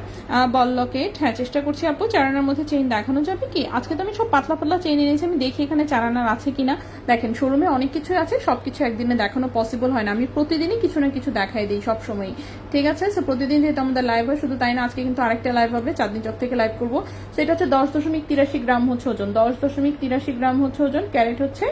[SPEAKER 1] বল লকেট, হ্যাঁ চেষ্টা করছি আপু। চারানার মধ্যে চেইন দেখানো যাবে কি? আজকে তো আমি সব পাতলা পাতলা চেইন এনেছি, আমি দেখি এখানে চারানার আছে কিনা। দেখেন শোরুমে অনেক কিছু আছে, সবকিছু একদিনে দেখানো পসিবল হয় না, আমি প্রতিদিনই কিছু না কিছু দেখাই দিই সব সময়, ঠিক আছে। সো প্রতিদিন যেহেতু আমাদের লাইভ হয়, শুধু তাই না আজকে কিন্তু আরেকটা লাইভ হবে, চাঁদনি চক থেকে লাইভ করবো। সেটা হচ্ছে 10.83 গ্রাম হচ্ছে ওজন, 10.83 গ্রাম হচ্ছে ওজন। ক্যারেট হচ্ছে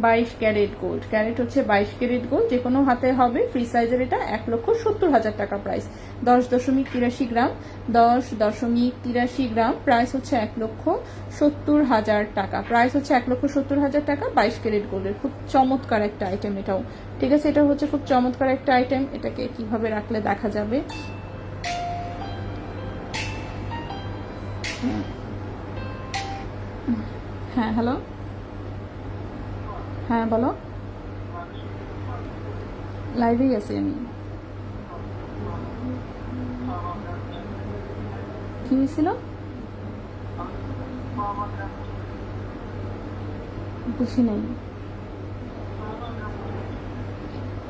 [SPEAKER 1] 22 ক্যারেট গোল্ড, ক্যারেট হচ্ছে 22 ক্যারেট গোল্ড, যে কোনো হাতে হবে, ফ্রি সাইজের। এটা 1,70,000 টাকা প্রাইস। 10.83 গ্রাম, 10.83 গ্রাম, প্রাইস হচ্ছে 1,70,000 টাকা, প্রাইস হচ্ছে 1,70,000 টাকা। 22 ক্যারেট গোল্ডের খুব চমৎকার একটা আইটেম এটাও, ঠিক আছে। এটা হচ্ছে খুব চমৎকার একটা আইটেম, এটাকে কিভাবে রাখলে দেখা যাবে। হ্যাঁ হ্যালো, হ্যাঁ বলো। লাইভেই আছি আমি। কি হয়েছিল বুঝি নাই।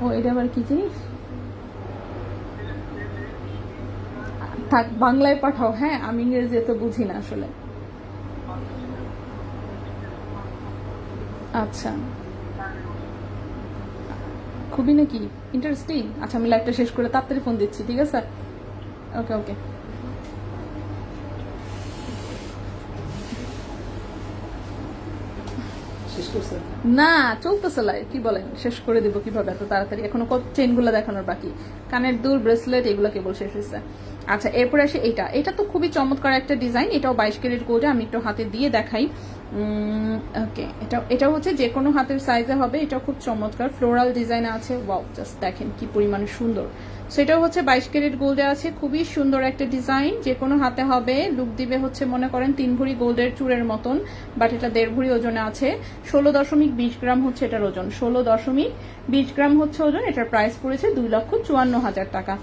[SPEAKER 1] ও এটা আবার কি জিনিস? থাক বাংলায় পাঠাও, হ্যাঁ আমি ইংরেজি তো বুঝি না আসলে। আচ্ছা খুবই নাকি ইন্টারেস্টিং। আচ্ছা আমি লাইভটা শেষ করে তাড়াতাড়ি ফোন দিচ্ছি, ঠিক আছে। ওকে ওকে। না চলতেছে লাইভ, কি বলেন, শেষ করে দিব কিভাবে এত তাড়াতাড়ি? এখনো কত চেইনগুলো দেখানোর বাকি, কানের দুল, ব্রেসলেট, এগুলো কেবল শেষ হয়েছে। আচ্ছা এরপরে আসে এটা তো খুবই চমৎকার একটা ডিজাইন, এটাও 22 ক্যারেট গোল্ডে। আমি একটু হাতে দিয়ে দেখাই। ওকে, এটা হচ্ছে যে কোনো হাতের সাইজে হবে, এটা খুব চমৎকার ফ্লোরাল ডিজাইন আছে। ওয়াও, জাস্ট দেখেন কি পরিমাণে সুন্দর। সেটাও হচ্ছে 22 ক্যারেট গোল্ডে আছে, খুবই সুন্দর একটা ডিজাইন, যে কোনো হাতে হবে। লুক দিবে হচ্ছে মনে করেন 3 ভরি গোল্ডের চূড়ের মতন, বাট এটা 1.5 ভরি ওজনে আছে। 16.20 গ্রাম হচ্ছে এটার ওজন, 16.20 গ্রাম হচ্ছে ওজন। এটার প্রাইস পড়েছে 2,54,000 টাকা।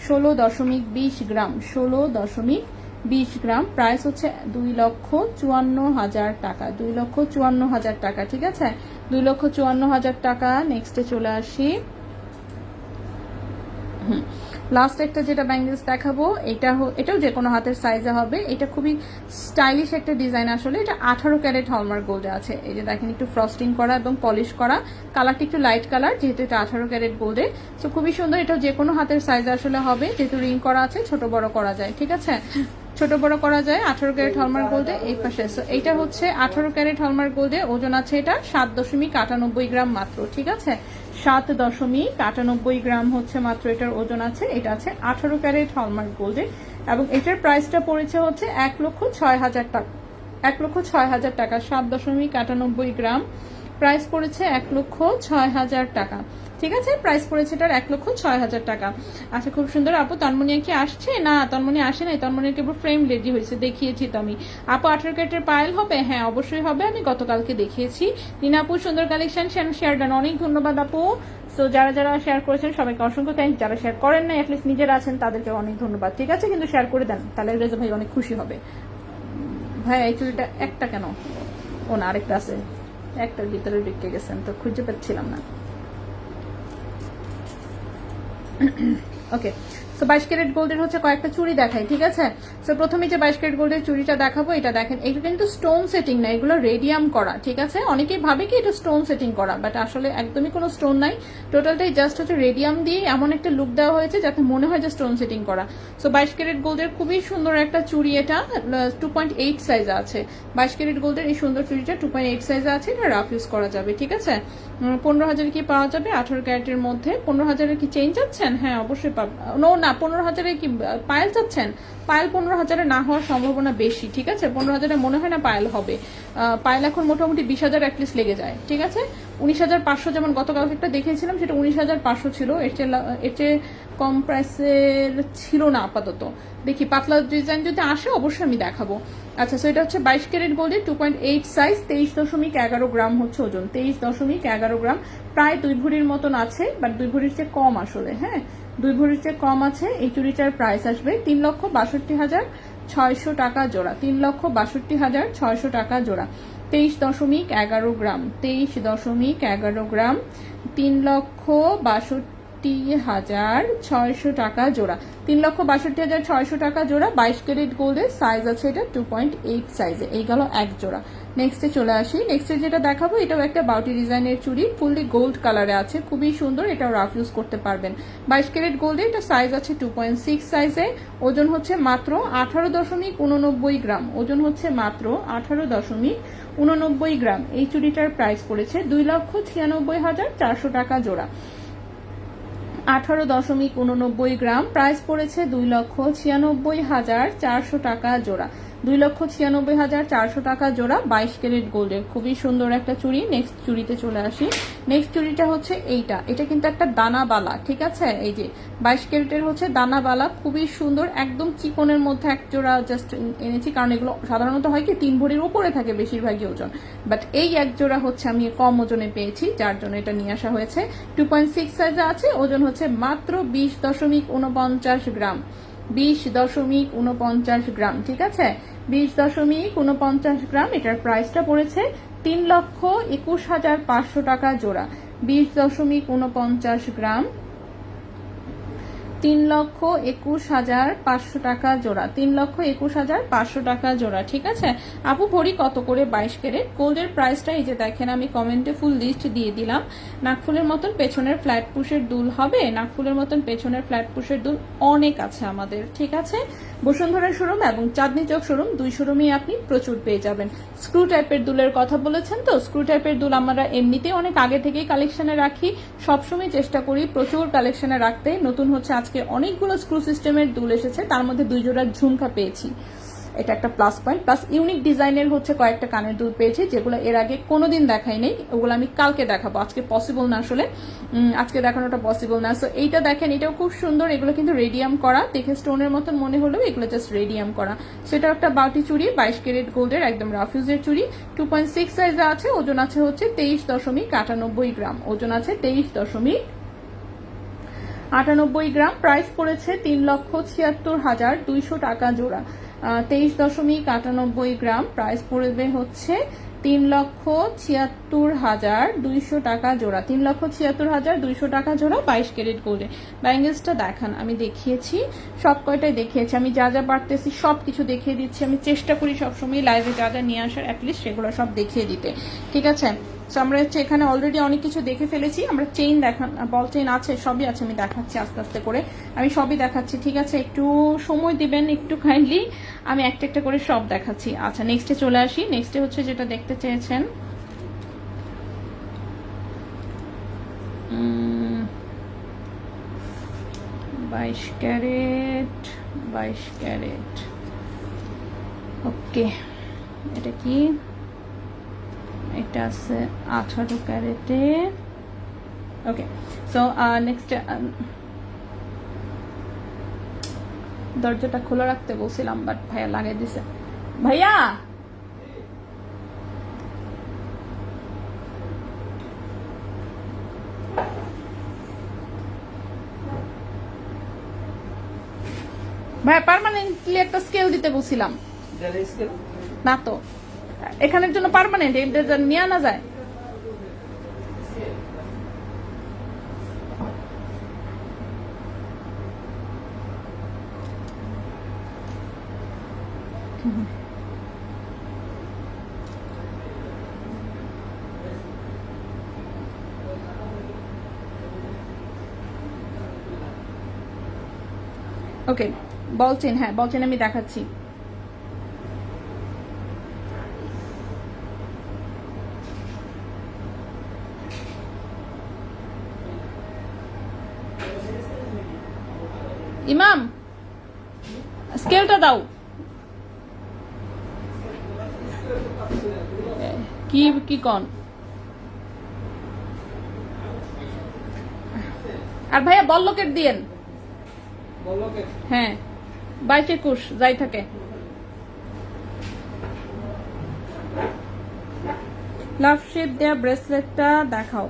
[SPEAKER 1] 16.20 গ্রাম, 16.20 গ্রাম, প্রাইস হচ্ছে 2,54,000 টাকা, 2,54,000 টাকা, ঠিক আছে। 2,54,000 টাকা। নেক্সটে চলে আসি। লাস্ট একটা যেটা ব্যাঙ্গেলস দেখাবো এটাও যে কোনো হাতের সাইজে হবে। এটা খুবই স্টাইলিশ একটা ডিজাইন, আসলে এটা 18 ক্যারেট হলমার্ক গোল্ডে আছে। এই যে দেখেন একটু ফ্রস্টিং করা এবং পলিশ করা, কালারটা একটু লাইট কালার যেহেতু এটা 18 ক্যারেট গোল্ডে। সো খুবই সুন্দর, এটাও যে কোনো হাতের সাইজে আসলে হবে, যেহেতু রিং করা আছে ছোট বড় করা যায়, ঠিক আছে, ছোট বড় করা যায়। 18 ক্যারেট হলমার্ক গোল্ডে এই পাশে। সো এইটা হচ্ছে 18 ক্যারেট হলমার্ক গোল্ডে, ওজন আছে এটা 7.98 গ্রাম মাত্র, ঠিক আছে, 7.98 গ্রাম হচ্ছে মাত্র এটার ওজন আছে। এটা আছে 18 ক্যারেট হলমার্ক গোল্ডে এবং এটার প্রাইসটা পড়েছে হচ্ছে 1,06,000 টাকা, 1,06,000 টাকা। 7.98 গ্রাম প্রাইস পড়েছে 1,06,000 টাকা, ঠিক আছে, প্রাইস পড়েছে এটার 1,06,000 টাকা। আচ্ছা খুব সুন্দর। আপু তন্মনি কি আসছে? না তন্মনি আসে নাই, তন্মনির কেবল ফ্রেম রেডি হয়েছে, দেখিয়েছি তো আমি। আপু 18 ক্যারেটের পায়েল হবে? হ্যাঁ অবশ্যই হবে, আমি গতকালকে দেখিয়েছি। নীনা আপু সুন্দর কালেকশন, শেয়ার ডান, অনেক ধন্যবাদ আপু। সো যারা যারা শেয়ার করেছেন সবাইকে অসংখ্য থ্যাংক, যারা শেয়ার করেন না অ্যাটলিস্ট নিজেরা আছেন তাদেরকে অনেক ধন্যবাদ, ঠিক আছে, কিন্তু শেয়ার করে দেন, তাহলে রেজা ভাই অনেক খুশি হবে। ভাই এই চুড়িটা একটা কেন, ও না আরেকটা আছে, একটার ভিতরে ঢুকে গেছেন তো খুঁজে পাচ্ছিলাম না। ওকে, সো 22 ক্যারেট গোল্ডের হচ্ছে কয়েকটা চুড়ি দেখাই, ঠিক আছে। সো প্রথমে যে 22 ক্যারেট গোল্ডের চুড়িটা দেখাবো, এটা দেখেন, এটা কিন্তু স্টোন সেটিং না, এগুলো রেডিয়াম করা, ঠিক আছে। অনেকেই ভাবে কি এটা স্টোন সেটিং করা, বাট আসলে একদমই কোনো স্টোন নাই, টোটালটাই জাস্ট হচ্ছে রেডিয়াম দিয়ে এমন একটা লুক দেওয়া হয়েছে যাতে মনে হয় যে স্টোন সেটিং করা। সো 22 ক্যারেট গোল্ডের খুবই সুন্দর একটা চুড়ি, এটা 2.8 সাইজে আছে। 22 ক্যারেট গোল্ডের এই সুন্দর চুড়িটা 2.8 সাইজে আছে, এটা রাফ ইউজ করা যাবে, ঠিক আছে। 15,000 কি পাওয়া যাবে 18 ক্যারেটের মধ্যে? 15,000 কি চেঞ্জ চাচ্ছেন? হ্যাঁ অবশ্যই পাবেন। না 15,000 কি পায়েল চাচ্ছেন? পায়েল 15,000 না হওয়ার সম্ভাবনা বেশি, ঠিক আছে, 15,000 মনে হয় না পায়েল হবে। পায়েল এখন মোটামুটি 20,000 অ্যাটলিস্ট লেগে যায়, ঠিক আছে। 19,500 যেমন গতকাল একটা দেখেছিলাম সেটা 19,500 ছিল, এর চেয়ে কম প্রাইসের ছিল না আপাতত। দেখি পাতলা ডিজাইন যদি আসে অবশ্যই আমি দেখাবো। আচ্ছা, সো এটা হচ্ছে 22 ক্যারেট গোল্ডের 2.8 সাইজ, 23.11 গ্রাম হচ্ছে ওজন, 23.11 গ্রাম, প্রায় 2 ভরির মতন আছে, বাট 2 ভরির চেয়ে কম আসলে, হ্যাঁ 2 ভরির চেয়ে কম আছে। এই চুড়িটার প্রাইস আসবে 3,62,600 টাকা জোড়া, 3,62,600 টাকা জোড়া, 23.11 গ্রাম, 23.11 গ্রাম, 3,62,600 টাকা জোড়া, 3,62,600 টাকা জোড়া। 22 ক্যারেট গোল্ডের সাইজ আছে এটা 2.8 সাইজে। এই গেল এক জোড়া। নেক্সটে চলে আসি, নেক্সটে যেটা দেখাবো এটাও একটা বাউটি ডিজাইনের চুড়ি, ফুললি গোল্ড কালারে আছে, খুবই সুন্দর, এটাও রাফ ইউজ করতে পারবেন। 22 ক্যারেট গোল্ডে এটা সাইজ আছে 2.6 সাইজে, ওজন হচ্ছে মাত্র 18.89 গ্রাম, ওজন হচ্ছে মাত্র 18.89 গ্রাম। এই চুড়িটার প্রাইস পড়েছে 2,96,400 টাকা জোড়া, 18.89 গ্রাম, প্রাইস পড়েছে 2,96,400 টাকা জোড়া, 2,96,400 টাকা জোড়া। 22 ক্যারেট গোল্ডের খুবই সুন্দর একটা চুড়ি। নেক্সট চুড়িতে চলে আসি, নেক্সট চুড়িটা হচ্ছে এটা কিন্তু একটা দানাবালা, ঠিক আছে, এই যে 22 ক্যারেটের হচ্ছে দানাবালা, খুবই সুন্দর, একদম চিকনের মধ্যে এক জোড়া জাস্ট এনেছি, কারণ এগুলো সাধারণত হয় কি 3 ভরির উপরে থাকে বেশিরভাগই ওজন, বাট এই এক জোড়া হচ্ছে আমি কম ওজনে পেয়েছি, যার জন্য এটা নিয়ে আসা হয়েছে। 2.6 সাইজে আছে, ওজন হচ্ছে মাত্র 20.49 গ্রাম, 20.49 গ্রাম, ঠিক আছে, 20.49 গ্রাম। এটার প্রাইসটা পড়েছে 3,21,500 টাকা জোড়া, 20.49 গ্রাম, 3,21,500 টাকা জোড়া, 3,21,500 টাকা জোড়া, ঠিক আছে। আপু ভরি কত করে 22 ক্যারেট গোল্ডের প্রাইসটা এই যে দেখেন, আমি কমেন্টে ফুল লিস্ট দিয়ে দিলাম। নাকফুলের মতন পেছনের ফ্ল্যাট পুশের দুল হবে, নাকফুলের মতন পেছনের ফ্ল্যাট পুশের দুল অনেক আছে আমাদের, ঠিক আছে। বসুন্ধরা শোরুম এবং চাঁদনি চক শোরুম, 2 শোরুমেই আপনি প্রচুর পেয়ে যাবেন। স্ক্রু টাইপের দুলের কথা বলেছেন তো, স্ক্রু টাইপের দুল আমরা এমনিতেই অনেক আগে থেকেই কালেকশনে রাখি, সবসময় চেষ্টা করি প্রচুর কালেকশনে রাখতে। নতুন হচ্ছে আজকে অনেকগুলো স্ক্রু সিস্টেমের দুল এসেছে, তার মধ্যে 2 জোড়া ঝুমকা পেয়েছি, এটা একটা প্লাস পয়েন্ট, প্লাস ইউনিক ডিজাইনের হচ্ছে কয়েকটা কানের দুল পেয়েছি যেগুলো এর আগে কোনোদিন দেখাই নেই, ওগুলো আমি কালকে দেখাবো, আজকে পসিবল না, আসলে আজকে দেখানোটা পসিবল না। সো এইটা দেখেন, এটাও খুব সুন্দর, এগুলো কিন্তু রেডিয়াম করা, দেখে স্টোনের মতন মনে হলেও এগুলো জাস্ট রেডিয়াম করা। সেটা একটা বাউটি চুড়ি, 22 ক্যারেট গোল্ডের একদম রাফিউজের চুড়ি, 2.6 সাইজে আছে, ওজন আছে হচ্ছে 23.98 গ্রাম, ওজন আছে 23.98 গ্রাম, প্রাইস পড়েছে 3,76,200 টাকা জোড়া, 23.98 গ্রাম, প্রাইস পড়বে হচ্ছে 3,76,200 টাকা জোড়া, 3,76,200 টাকা জোড়া 22 ক্যারেট গোল্ডে। ব্যাঙ্গেলসটা দেখান, আমি দেখিয়েছি সব কয়টাই দেখিয়েছি, আমি যা যা পারতেছি সব কিছু দেখিয়ে দিচ্ছি। আমি চেষ্টা করি সবসময় লাইভে যা যা নিয়ে আসার অ্যাটলিস্ট সেগুলো সব দেখিয়ে দিতে, ঠিক আছে। তো আমরা হচ্ছে এখানে অলরেডি অনেক কিছু দেখে ফেলেছি। আমরা চেইন দেখান, বল চেইন আছে, সবই আছে, আমি দেখাচ্ছি আস্তে আস্তে করে, আমি সবই দেখাচ্ছি, ঠিক আছে। একটু সময় দিবেন, একটু কাইন্ডলি, আমি একটা একটা করে সব দেখাচ্ছি। আচ্ছা নেক্সটে চলে আসি। নেক্সটে হচ্ছে যেটা দেখতে চেয়েছেন, 22 ক্যারেট, 22 ক্যারেট, ওকে। এটা কি? এটা আছে 18 ক্যারেটে, ওকে। সো নেক্সট, দরজাটা খোলা রাখতে বলছিলাম বাট ভাইয়া লাগিয়ে দিছে। ভাইয়া ভাইয়া পার্মানেন্টলি একটা স্কেল দিতে বলছিলাম না তো, এখানের জন্য পার্মানেন্ট এটা নিয়ে আনা যায়। ওকে, বল চেন, হ্যাঁ বল চেন আমি দেখাচ্ছি। ইমাম স্কেলটা দাও। কি কি কন? আর ভাইয়া বল লোকেট দিয়েন, হ্যাঁ 22-21 যাই থাকে। লাভ শেপ দেয়া ব্রেসলেটটা দেখাও।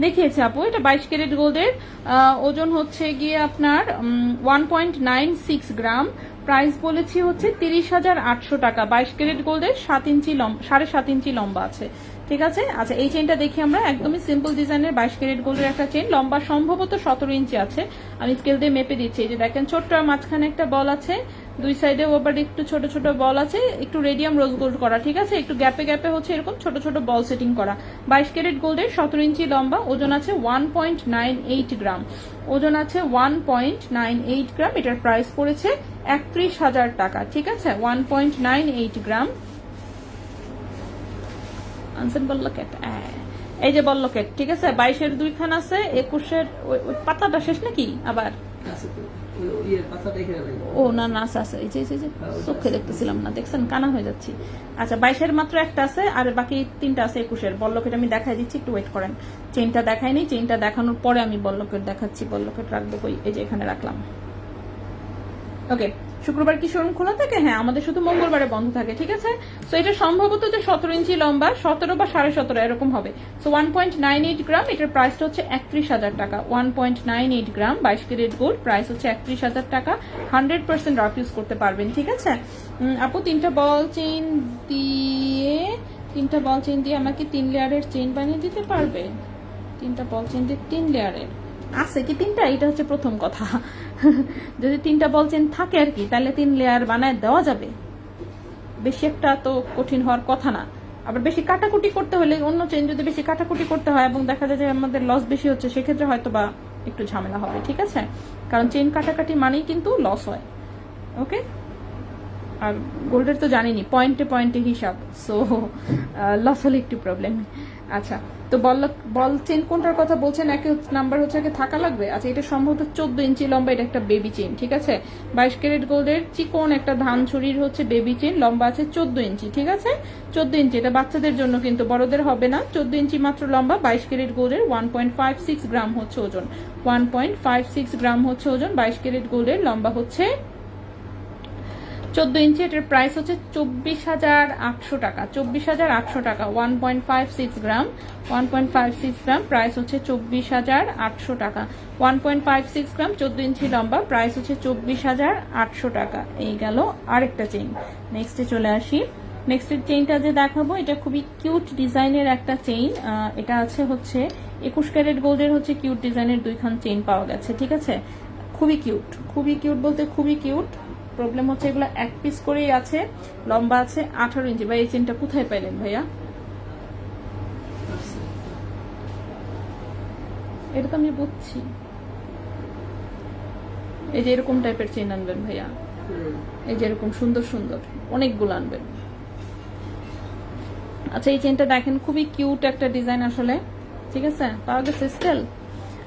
[SPEAKER 1] দেখিয়েছে আপু, এটা 22 ক্যারেট গোল্ডের, ওজন হচ্ছে গিয়ে আপনার 1.96 গ্রাম, প্রাইস বলেছি হচ্ছে 30,800 টাকা। 22 ক্যারেট গোল্ডের 7 ইঞ্চি লম্বা, 7.5 ইঞ্চি লম্বা আছে, ঠিক আছে। আচ্ছা এই চেনটা দেখি আমরা, একদমই সিম্পল ডিজাইনের 22 ক্যারেট গোল্ডের একটা চেন, লম্বা সম্ভবত 17 ইঞ্চি আছে। আমি স্কেল দিয়ে মেপে দিচ্ছি। এই যে দেখেন ছোট্ট আর মাঝখানে একটা বল আছে, দুই সাইডে আবার একটু ছোট ছোট বল আছে, একটু রেডিয়াম রোজ গোল্ড করা, ঠিক আছে। একটু গ্যাপে গ্যাপে হচ্ছে এরকম ছোট ছোট বল সেটিং করা। 22 ক্যারেট গোল্ডের 17 ইঞ্চি লম্বা, ওজন আছে 1.98 গ্রাম, ওজন আছে 1.98 গ্রাম। এটার প্রাইস পড়েছে 31,000 টাকা, ঠিক আছে। 1.98 গ্রাম। আনসেন বল লকেট, এই যে বল লকেট, ঠিক আছে। 22-এর 2 খান আছে, 21-এর পাতাটা শেষ নাকি আবার? ও না না আছে, এই যে চোখে দেখতেছিলাম না, দেখছেন কানা হয়ে যাচ্ছি। আচ্ছা 22-এর মাত্র একটা আছে, আর বাকি 3টা আছে 21-এর। বল লকেট আমি দেখাই দিচ্ছি, একটু ওয়েট করেন। চেইনটা দেখাইনি, চেইনটা দেখানোর পরে আমি বল লকেট দেখাচ্ছি। বল লকেট রাখবো কই? এই যে এখানে রাখলাম, ওকে। শুক্রবার কি শোরুম খোলা থাকে? হ্যাঁ আমাদের শুধু মঙ্গলবারে বন্ধ থাকে, ঠিক আছে। সো এটা সম্ভবত যে 17 ইঞ্চি লম্বা, 17 বা 17.5 এরকম হবে। সো 1.98 গ্রাম, এটার প্রাইসটা হচ্ছে 31,000 টাকা। 1.98 গ্রাম 22 ক্যারেট গোল্ড, প্রাইস হচ্ছে 31,000 টাকা। 100% রাফ ইউজ করতে পারবেন, ঠিক আছে। আপু 3টা বল চেইন দিয়ে আমাকে 3 লেয়ারের চেইন বানিয়ে দিতে পারবে? 3টা বল চেইন দিয়ে 3 লেয়ারের আছে কি? 3টা, এটা হচ্ছে প্রথম কথা। যদি 3টা বল চেন থাকে আর কি, তাহলে 3 লেয়ার বানায় দেওয়া যাবে, বেশি একটা তো কঠিন হওয়ার কথা না। আবার বেশি কাটাকুটি করতে হলে, অন্য চেন যদি বেশি কাটাকুটি করতে হয় এবং দেখা যায় যে আমাদের লস বেশি হচ্ছে, সেক্ষেত্রে হয়তো বা একটু ঝামেলা হবে, ঠিক আছে। কারণ চেন কাটাকাটি মানেই কিন্তু লস হয়, ওকে। আর গোল্ডের তো জানিনি পয়েন্টে পয়েন্টে হিসাব, সো লস হলে একটু প্রবলেম। আচ্ছা তো বল চেন কোনটার কথা বলছেন? এক নাম্বার হচ্ছে থাকা লাগবে। আচ্ছা এটা সম্ভবত 14 ইঞ্চি লম্বা, এটা একটা বেবি চেন, ঠিক আছে। 22 ক্যারেট গোল্ডের চিকন একটা ধান ছুরির হচ্ছে বেবি চেন, লম্বা আছে 14 ইঞ্চি, ঠিক আছে। 14 ইঞ্চি, এটা বাচ্চাদের জন্য কিন্তু, বড়দের হবে না। 14 ইঞ্চি মাত্র লম্বা, 22 ক্যারেট গোল্ডের, 1.56 গ্রাম হচ্ছে ওজন। 1.56 গ্রাম হচ্ছে ওজন। 22 ক্যারেট গোল্ডের, লম্বা হচ্ছে 14 ইঞ্চি, এটার প্রাইস হচ্ছে 24,800 টাকা। 24,800 টাকা। 1.56 গ্রাম, 1.56 গ্রাম, প্রাইস হচ্ছে 24,800 টাকা। 1.56 গ্রাম, 14 ইঞ্চি লম্বা, প্রাইস হচ্ছে 24,800 টাকা। এই গেল আরেকটা চেইন। নেক্সটে চলে আসি। নেক্সটের চেইনটা যে দেখাবো এটা খুবই কিউট ডিজাইনের একটা চেইন। এটা আছে হচ্ছে 21 ক্যারেট গোল্ডের হচ্ছে কিউট ডিজাইনের দুইখান চেইন পাওয়া গেছে, ঠিক আছে। খুবই কিউট বলতে খুবই কিউট। প্রবলেম হচ্ছে এগুলো এক পিস করেই আছে, লম্বা আছে 18 ইঞ্চি। ভাই এই চেইনটা কোথায় পাইলেন ভাইয়া? এটা তো আমি বুঝছি। এই যে এরকম টাইপের চেইন আনবেন ভাইয়া, এই যে এরকম সুন্দর সুন্দর অনেকগুলো আনবেন। আচ্ছা এই চেনটা দেখেন খুবই কিউট একটা ডিজাইন আসলে, ঠিক আছে, পাওয়া গেছে স্টেল।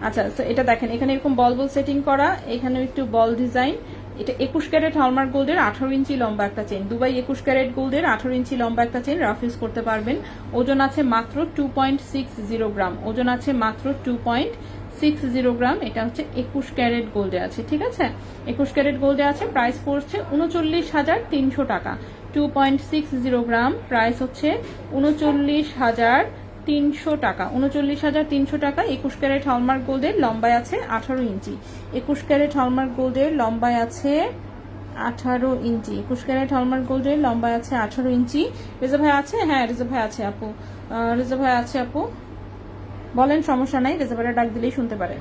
[SPEAKER 1] আচ্ছা এটা দেখেন এখানে এরকম বল সেটিং করা, এখানে একটু বল ডিজাইন। এটা 21 ক্যারেট হলমার্ক গোল্ডের 18 ইঞ্চি লম্বা একটা চেন, দুবাই 21 ক্যারেট গোল্ডের 18 ইঞ্চি লম্বা একটা চেন, রাফ ইউজ করতে পারবেন। ওজন আছে মাত্র 2.60 গ্রাম, ওজন আছে মাত্র 2.60 গ্রাম। এটা হচ্ছে 21 ক্যারেট গোল্ডে আছে, ঠিক আছে, 21 ক্যারেট গোল্ডে আছে। প্রাইস পড়ছে 39,300 টাকা। 2.60 গ্রাম, প্রাইস হচ্ছে 39,300 টাকা। 39,300 টাকা। 21 ক্যারেট হলমার্ক গোল্ডের, লম্বায় আছে 18 ইঞ্চি। 21 ক্যারেট হলমার্ক গোল্ডের, লম্বায় আছে 18 ইঞ্চি। 21 ক্যারেট হলমার্ক গোল্ডের, লম্বায় আছে 18 ইঞ্চি। রেজা ভাই আছে? হ্যাঁ রেজা ভাই আছে আপু, রেজা ভাই আছে আপু, বলেন, সমস্যা নাই। রেজা ভাইরা ডাক দিলেই শুনতে পারে।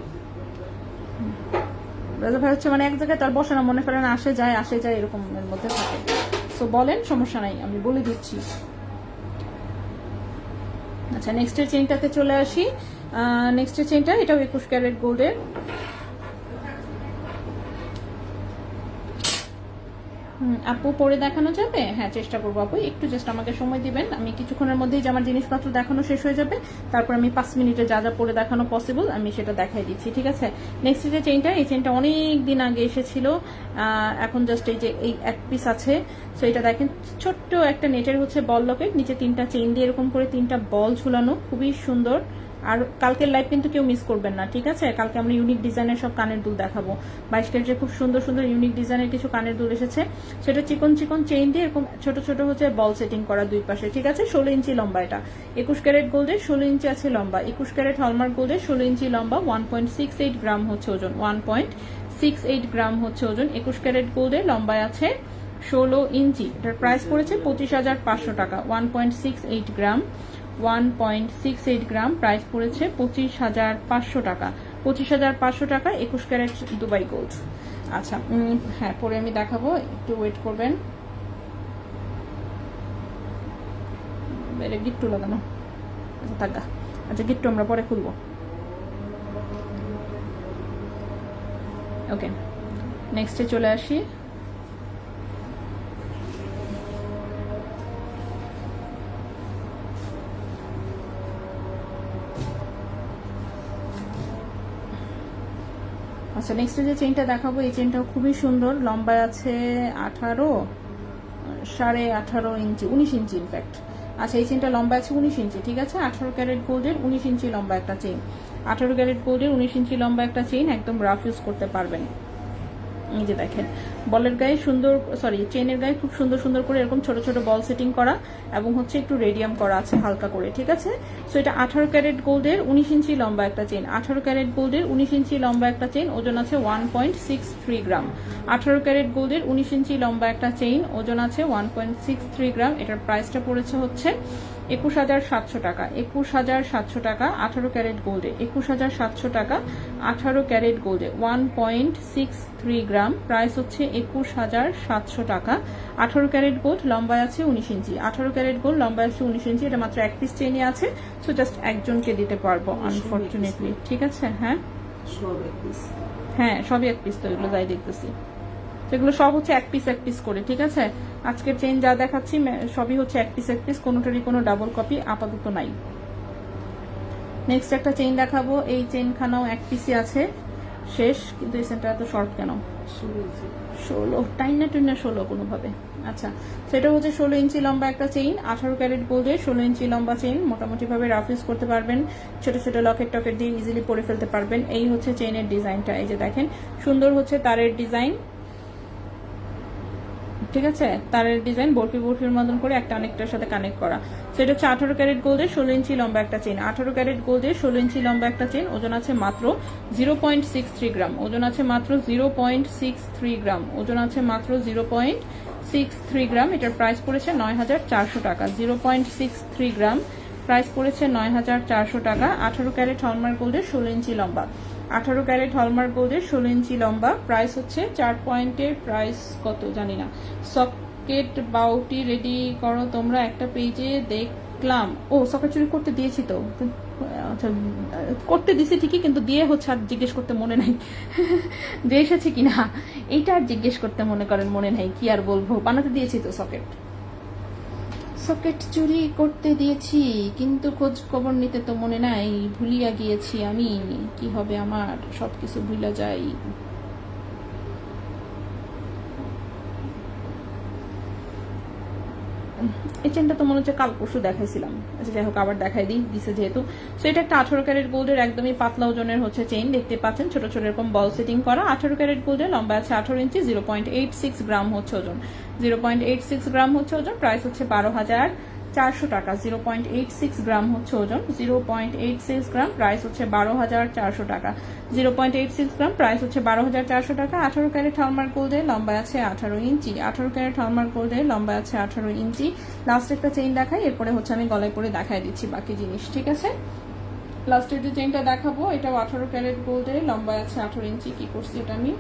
[SPEAKER 1] রেজা ভাই হচ্ছে মানে এক জায়গায় তার বসে না, মনে করেন আসে যায় এরকম এর মধ্যে থাকে। তো বলেন, সমস্যা নাই, আমি বলে দিচ্ছি। আচ্ছা নেক্সটের চেইনটাতে চলে আসি। নেক্সটের চেইনটা এটাও 21 ক্যারেট গোল্ডের। আপু পরে দেখানো যাবে? হ্যাঁ চেষ্টা করবো আপু, একটু জাস্ট আমাকে সময় দিবেন। আমি কিছুক্ষণের মধ্যেই যে আমার জিনিসপত্র দেখানো শেষ হয়ে যাবে, তারপর আমি 5 মিনিটে যা যা পরে দেখানো পসিবল আমি সেটা দেখাই দিচ্ছি, ঠিক আছে। নেক্সট যে চেইনটা, এই চেইনটা অনেক দিন আগে এসেছিল, এখন জাস্ট এই যে এই এক পিস আছে। সো এটা দেখেন ছোট্ট একটা নেটের হচ্ছে বল লকেট, নিচে 3টা চেইন দিয়ে এরকম করে 3টা বল ঝুলানো, খুবই সুন্দর। আর কালকের লাইভ কিন্তু কেউ মিস করবেন না, ঠিক আছে। কালকে আমরা ইউনিক ডিজাইনের সব কানের দুল দেখাবো। 22 ক্যারেটের খুব সুন্দর সুন্দর ইউনিক ডিজাইনের কিছু কানের দুল এসেছে। সেটা চিকন চেইন দিয়ে এরকম ছোট ছোট হচ্ছে বল সেটিং করা দুই পাশে, ঠিক আছে। 16 ইঞ্চি লম্বা এটা। 21 ক্যারেট গোল্ডের 16 ইঞ্চি আছে লম্বা। 21 ক্যারেট হলমার্ক গোল্ডের 16 ইঞ্চি লম্বা। 1.68 গ্রাম হচ্ছে ওজন, 1.68 গ্রাম হচ্ছে ওজন। 21 ক্যারেট গোল্ডের, লম্বায় আছে 16 ইঞ্চি। এটার প্রাইস পড়েছে 25,500 টাকা। 1.68 গ্রাম, 1.68 গ্রাম, প্রাইস পড়েছে 25,500 টাকা। 25,500 টাকা 21 ক্যারেট দুবাই গোল্ড। আচ্ছা হ্যাঁ পরে আমি দেখাবো, একটু ওয়েট করবেন। গিট্টু লাগানো, আচ্ছা থাকা। আচ্ছা গিট্টু আমরা পরে খুলবো, ওকে। নেক্সটে চলে আসি। আচ্ছা নেক্সটে যে চেইনটা দেখাবো, এই চেইনটাও খুবই সুন্দর, লম্বায় আছে 18.5 ইঞ্চি, 19 ইঞ্চি ইনফ্যাক্ট। আচ্ছা এই চেইনটা লম্বা আছে 19 ইঞ্চি, ঠিক আছে। 18 ক্যারেট গোল্ডের 19 ইঞ্চি লম্বা একটা চেইন। 18 ক্যারেট গোল্ডের 19 ইঞ্চি লম্বা একটা চেইন, একদম রাফ ইউজ করতে পারবেন। এই যে দেখেন বলের গায়ে সুন্দর, সরি চেইনের গায়ে খুব সুন্দর সুন্দর করে এরকম ছোট ছোট বল সেটিং করা এবং হচ্ছে একটু রেডিয়াম করা আছে হালকা করে, ঠিক আছে। সো এটা 18 ক্যারেট গোল্ডের 19 ইঞ্চি লম্বা একটা চেইন। 18 ক্যারেট গোল্ডের 19 ইঞ্চি লম্বা একটা চেইন, ওজন আছে 1.63 গ্রাম। 18 ক্যারেট গোল্ডের 19 ইঞ্চি লম্বা একটা চেইন, ওজন আছে 1.63 গ্রাম। এটার প্রাইসটা পড়েছে হচ্ছে 21,700 টাকা। 21,700 টাকা 18 ক্যারেট গোল্ডে, 21,700 টাকা 18 ক্যারেট গোল্ডে, 1.63 গ্রাম, প্রাইস হচ্ছে 21,700 টাকা। 18 ক্যারেট গোল্ড, লম্বায় আছে 19 ইঞ্চি। 18 ক্যারেট গোল্ড, লম্বায় আছে 19 ইঞ্চি। এটা মাত্র এক পিস চেইনই আছে, সো জাস্ট একজনকে দিতে পারবো আনফরচুনেটলি, ঠিক আছে। হ্যাঁ হ্যাঁ সবই এক পিস, তো এগুলো যাই দেখতেছি সেগুলো সব হচ্ছে এক পিস করে, ঠিক আছে। আজকের চেইন যা দেখাচ্ছি সবই হচ্ছে এক পিস, কোনোটারই কোনো ডাবল কপি আপাতত নাই। নেক্সট একটা চেইন দেখাবো, এই চেইনখানাও এক পিসই আছে, শেষ। কিন্তু এই চেইনটা এত শর্ট কেন? 16 টাইনা 16 কোনোভাবে। আচ্ছা সেটা হচ্ছে 16 ইঞ্চি লম্বা একটা চেইন। 18 ক্যারেট গোল্ডের 16 ইঞ্চি লম্বা চেইন, মোটামুটি ভাবে রাফ ইউজ করতে পারবেন, ছোট ছোট লকেট টকেট দিয়ে ইজিলি পরে ফেলতে পারবেন। এই হচ্ছে চেইনের ডিজাইনটা, এই যে দেখেন সুন্দর হচ্ছে তারের ডিজাইন, ঠিক আছে। তারের ডিজাইন বরফির মতন করে একটা অনেকটার সাথে কানেক্ট করা। সেটা হচ্ছে 18 ক্যারেট গোল্ডের 16 ইঞ্চি লম্বা একটা চেইন। 18 ক্যারেট গোল্ডের 16 ইঞ্চি লম্বা একটা চেইন, ওজন আছে মাত্র 0.63 গ্রাম। ওজন আছে মাত্র 0.63 গ্রাম। ওজন আছে মাত্র 0.63 0.63 গ্রাম, এটার প্রাইস পড়েছে 9400 টাকা। 0.63 গ্রাম, প্রাইস পড়েছে 9400 টাকা। 18 ক্যারেট হলমার্ক গোল্ডের 16 ইঞ্চি লম্বা, 18 ক্যারেট হলমার্ক গোল্ডের 16 ইঞ্চি লম্বা, প্রাইস হচ্ছে 4 পয়েন্টের, প্রাইস কত জানি না। সকেট বাউটি রেডি করো তোমরা, একটা পেজে দেখলাম। ও সকেট চুরি করতে দিয়েছি তো, আচ্ছা করতে দিছি ঠিকই, কিন্তু দিয়ে হচ্ছে আর জিজ্ঞেস করতে মনে নাই দিয়ে এসেছে কিনা এইটা আর জিজ্ঞেস করতে মনে করেন মনে নাই, কি আর বলবো, বানাতে দিয়েছি তো সকেট। সকেট চুরি করতে দিয়েছি কিন্তু খোঁজ খবর নিতে তো মনে নাই, ভুলিয়া গিয়েছি আমি, কি হবে আমার, সবকিছু ভুলা যাই। এই চেনটা তো মনে হচ্ছে কাল পরশু দেখাইছিলাম, আচ্ছা যাই হোক আবার দেখাই দিই, দিছে যেহেতু। সো এটা একটা 18 ক্যারেট গোল্ডের একদমই পাতলা ওজনের হচ্ছে চেইন, দেখতে পাচ্ছেন ছোট ছোট এরকম বল সেটিং করা। 18 ক্যারেট গোল্ডের লম্বা আছে 18 ইঞ্চি, 0.86 গ্রাম হচ্ছে ওজন, 0.86 গ্রাম হচ্ছে ওজন, প্রাইস হচ্ছে 12,400 টাকা। 0.86 গ্রাম হচ্ছে ওজন, 0.86 গ্রাম, প্রাইস হচ্ছে 12,400 টাকা। 0.86 গ্রাম, প্রাইস হচ্ছে 12,400 টাকা। 18 ক্যারেট হলমার্ক গোল্ডের লম্বা আছে 18 ইঞ্চি, 18 ক্যারেট হলমার্ক গোল্ডের লম্বা আছে 18 ইঞ্চি। লাস্ট একটা চেইন দেখাই, এরপরে হচ্ছে আমি গলায় পরে দেখাই দিচ্ছি বাকি জিনিস, ঠিক আছে। লাস্টের যে চেইনটা দেখাবো এটাও 18 ক্যারেট গোল্ডের লম্বা আছে 18 ইঞ্চি। কি করছি এটা আমি,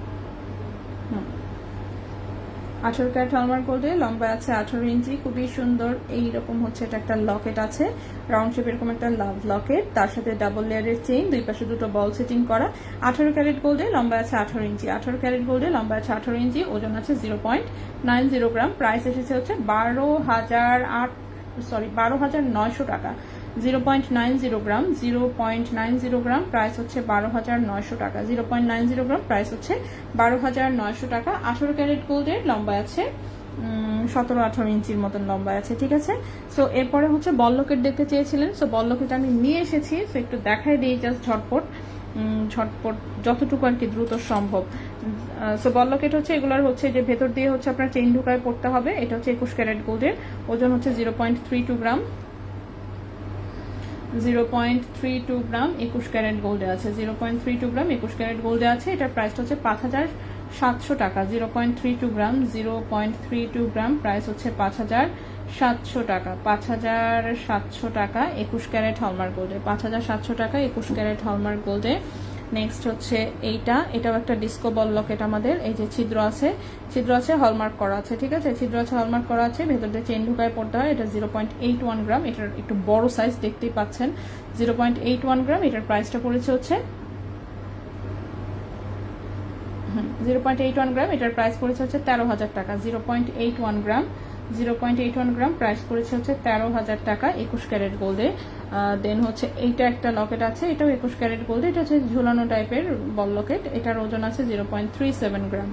[SPEAKER 1] 18 ক্যারেট হলমার্ক গোল্ডে লম্বা আছে 18 ইঞ্চি, খুবই সুন্দর। এইরকম হচ্ছে এটা একটা লকেট আছে, রাউন্ড শেপ এরকম একটা লাভ লকেট, তার সাথে ডাবল লেয়ারের চেইন, দুই পাশে দুটো বল সেটিং করা। 18 ক্যারেট গোল্ডে লম্বা আছে 18 ইঞ্চি, 18 ক্যারেট গোল্ডে লম্বা আছে 18 ইঞ্চি, ওজন আছে 0.90 গ্রাম, প্রাইস এসেছে হচ্ছে 12,900 টাকা। 0.90 গ্রাম, 0.90 গ্রাম, প্রাইস হচ্ছে 12,900 টাকা। 0.90 গ্রাম, প্রাইস হচ্ছে 12,900 টাকা। 18 ক্যারেট গোল্ডের লম্বা আছে 17-18 ইঞ্চির মতন লম্বা আছে, ঠিক আছে। সো এরপরে হচ্ছে বল লকেট দেখতে চেয়েছিলেন, সো বল লকেট আমি নিয়ে এসেছি, সো একটু দেখাই দিই জাস্ট ঝটপট ঝটপট যতটুকু আর কি দ্রুত সম্ভব। সো বল লকেট হচ্ছে এগুলোর হচ্ছে যে ভেতর দিয়ে হচ্ছে আপনার চেইন ঢুকায় পড়তে হবে। এটা হচ্ছে 21 ক্যারেট গোল্ডের, ওজন হচ্ছে 0.32 গ্রাম, 0.32 গ্রাম, 21 ক্যারেট গোল্ডে আছে। 0.32 গ্রাম 21 ক্যারেট গোল্ডে আছে, এটার প্রাইসটা হচ্ছে 5,700 টাকা। 0.32 গ্রাম, 0.32 গ্রাম, প্রাইস হচ্ছে 5,700 টাকা। 5,700 টাকা 21 ক্যারেট হলমার্ক গোল্ডে, 5,700 টাকা 21 ক্যারেট হলমার্ক গোল্ডে। নেক্সট হচ্ছে এটাও একটা ডিস্কো বল লকেট আমাদের, এই যে ছিদ্র আছে হলমার্ক করা আছে, ঠিক আছে, ছিদ্র আছে হলমার্ক করা আছে, ভেতর দিয়ে চেইন ঢুকায় পড়তে হয়। এটা 0.81 গ্রাম, এটার একটু বড় সাইজ দেখতেই পাচ্ছেন, 0.81 গ্রাম, এটার প্রাইসটা পড়েছে হচ্ছে 0.81 গ্রাম, এটার প্রাইস পড়েছে হচ্ছে 13,000 টাকা। 0.81 গ্রাম, 0.81 গ্রাম, প্রাইস পড়েছে হচ্ছে 13,000 টাকা 21 ক্যারেট গোল্ডে। দেন হচ্ছে এইটা একটা লকেট আছে, এটাও 21 ক্যারেট গোল্ডে, এটা হচ্ছে ঝুলানো টাইপের বল লকেট, এটার ওজন আছে 0.37 গ্রাম,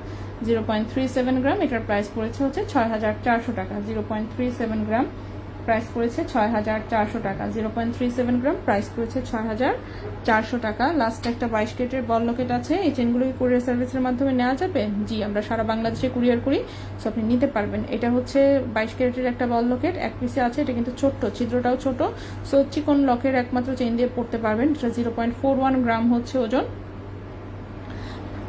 [SPEAKER 1] 0.37 গ্রাম, এটার প্রাইস পড়েছে হচ্ছে 6,400 টাকা। 0.37 গ্রাম, প্রাইস পড়েছে 6,400 টাকা। 0.37 গ্রাম, প্রাইস পড়েছে 6,400 টাকা। লাস্ট একটা 22 ক্যারেটের বল লকেট আছে, এই চেনগুলো কি কুরিয়ার সার্ভিসের মাধ্যমে নেওয়া যাবে? জি, আমরা সারা বাংলাদেশে কুরিয়ার করি, সো আপনি নিতে পারবেন। এটা হচ্ছে 22 ক্যারেটের একটা বল লকেট, এক পিসে আছে, এটা কিন্তু ছোট্ট, ছিদ্রটাও ছোট, সো চিকন লকের একমাত্র চেইন দিয়ে পড়তে পারবেন। এটা 0.41 গ্রাম হচ্ছে ওজন,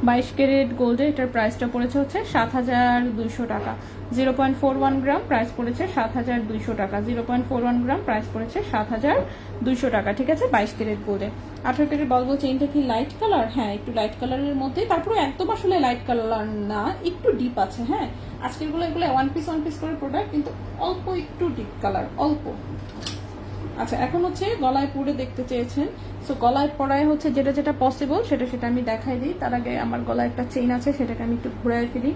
[SPEAKER 1] 22 ক্যারেট গোল্ডে, এটার প্রাইসটা পড়েছে হচ্ছে 7,200 টাকা। 0.41 গ্রাম, প্রাইস পড়েছে 7,200 টাকা। 0.41 গ্রাম, প্রাইস পড়েছে 7,200 টাকা, ঠিক আছে, 22 ক্যারেট গোল্ডে। 18 ক্যারেট বল চেইনটা কি লাইট কালার? হ্যাঁ, একটু লাইট কালারের মধ্যে, তারপরে একদম আসলে লাইট কালার না, একটু ডিপ আছে। হ্যাঁ, আজকেরগুলো এগুলো ওয়ান পিস করে প্রোডাক্ট, কিন্তু অল্প একটু ডিপ কালার, অল্প। আচ্ছা, এখন হচ্ছে গলায় পরে দেখতে চেয়েছেন, সো গলায় পরায় হচ্ছে যেটা পসিবল সেটা আমি দেখাই দিই। তার আগে আমার গলায় একটা চেইন আছে, সেটাকে আমি একটু ঘুরাই ফেলি,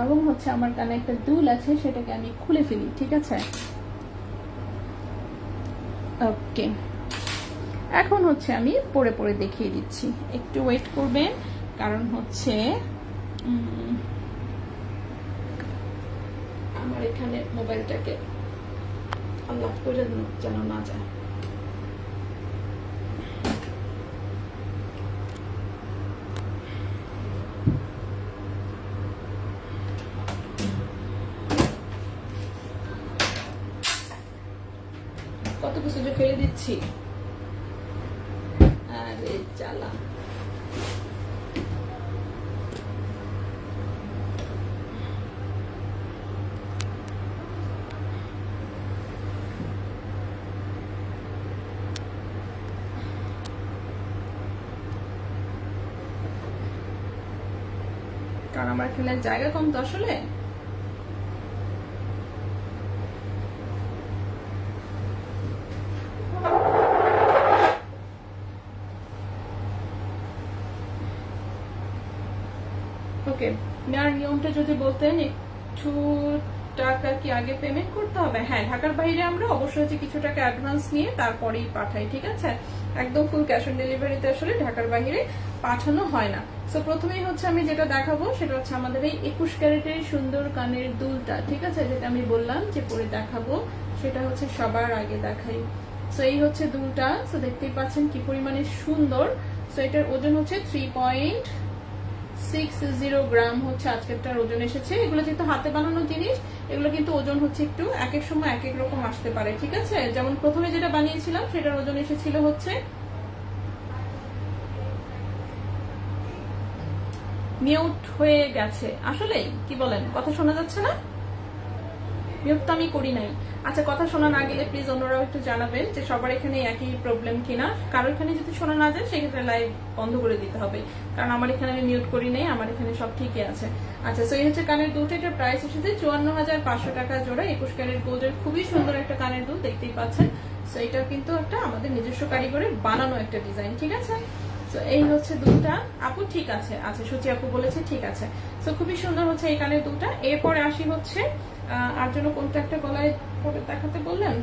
[SPEAKER 1] এবং হচ্ছে আমার কানে একটা দুল আছে, সেটাকে আমি খুলে ফেলি, ঠিক আছে। ওকে, এখন হচ্ছে আমি পরে দেখিয়ে দিচ্ছি, একটু ওয়েট করবেন, কারণ হচ্ছে আমার এখানে মোবাইলটাকে আল্লাহ করে যেন না যায়। কত কিছু যে ফেলে দিচ্ছি, আরে জ্বালা। কারণ আমার এখানে জায়গা কম তো আসলে। ওকে, নেওয়ার নিয়মটা যদি বলতেন একটু, টাকা কি আগে পেমেন্ট করতে হবে? হ্যাঁ, ঢাকার বাইরে আমরা অবশ্যই হচ্ছে কিছু টাকা অ্যাডভান্স নিয়ে তারপরেই পাঠাই, ঠিক আছে? একদম ফুল ক্যাশ অন ডেলিভারিতে আসলে ঢাকার বাইরে পাঠানো হয় না। সো প্রথমেই হচ্ছে আমি যেটা দেখাবো সেটা হচ্ছে আমাদের এই 21 ক্যারেটের সুন্দর কানের দুলটা, ঠিক আছে? যেটা আমি বললাম যে পরে দেখাবো, সেটা হচ্ছে সবার আগে দেখাই। সো এই হচ্ছে দুলটা। সো দেখতেই পাচ্ছেন কি পরিমাণে সুন্দর। সো এটার ওজন হচ্ছে 3.60 গ্রাম হচ্ছে আজকেরটার ওজন এসেছে। এগুলো যেহেতু হাতে বানানো জিনিস, এগুলো কিন্তু ওজন হচ্ছে একটু এক এক সময় এক এক রকম আসতে পারে, ঠিক আছে? যেমন প্রথমে যেটা বানিয়েছিলাম সেটার ওজন এসেছিল হচ্ছে, মিউট হয়ে গেছে আসলে, কি বলেন? কথা শোনা যাচ্ছে না? মিউট তো আমি করি নাই। আচ্ছা, কথা শোনা না গেলে প্লিজ অন্যরাও একটু জানাবেন যে সবার এখানে একই প্রবলেম কিনা। কারো এখানে যদি শোনা না যায় সেক্ষেত্রে লাইভ বন্ধ করে দিতে হবে, কারণ আমার এখানে আমি মিউট করি নাই, আমার এখানে সব ঠিকই আছে। আচ্ছা, সো এই হচ্ছে কানের দুলটা। এটার প্রাইস এসেছে 54,500 টাকা জোড়া। 21 ক্যারেট গোল্ডের খুবই সুন্দর একটা কানের দুল, দেখতেই পাচ্ছেন। সো এটা কিন্তু একটা আমাদের নিজস্ব কারিগরের বানানো একটা ডিজাইন, ঠিক আছে? তো এই হচ্ছে দুলটা। আপু ঠিক আছে, আচ্ছা সুচি আপু বলেছে ঠিক আছে। তো খুবই সুন্দর হচ্ছে এই কানের দুলটা। এরপরে আসি হচ্ছে আর জন্য কোনটা একটা গলায় পরে দেখাতে বললেন?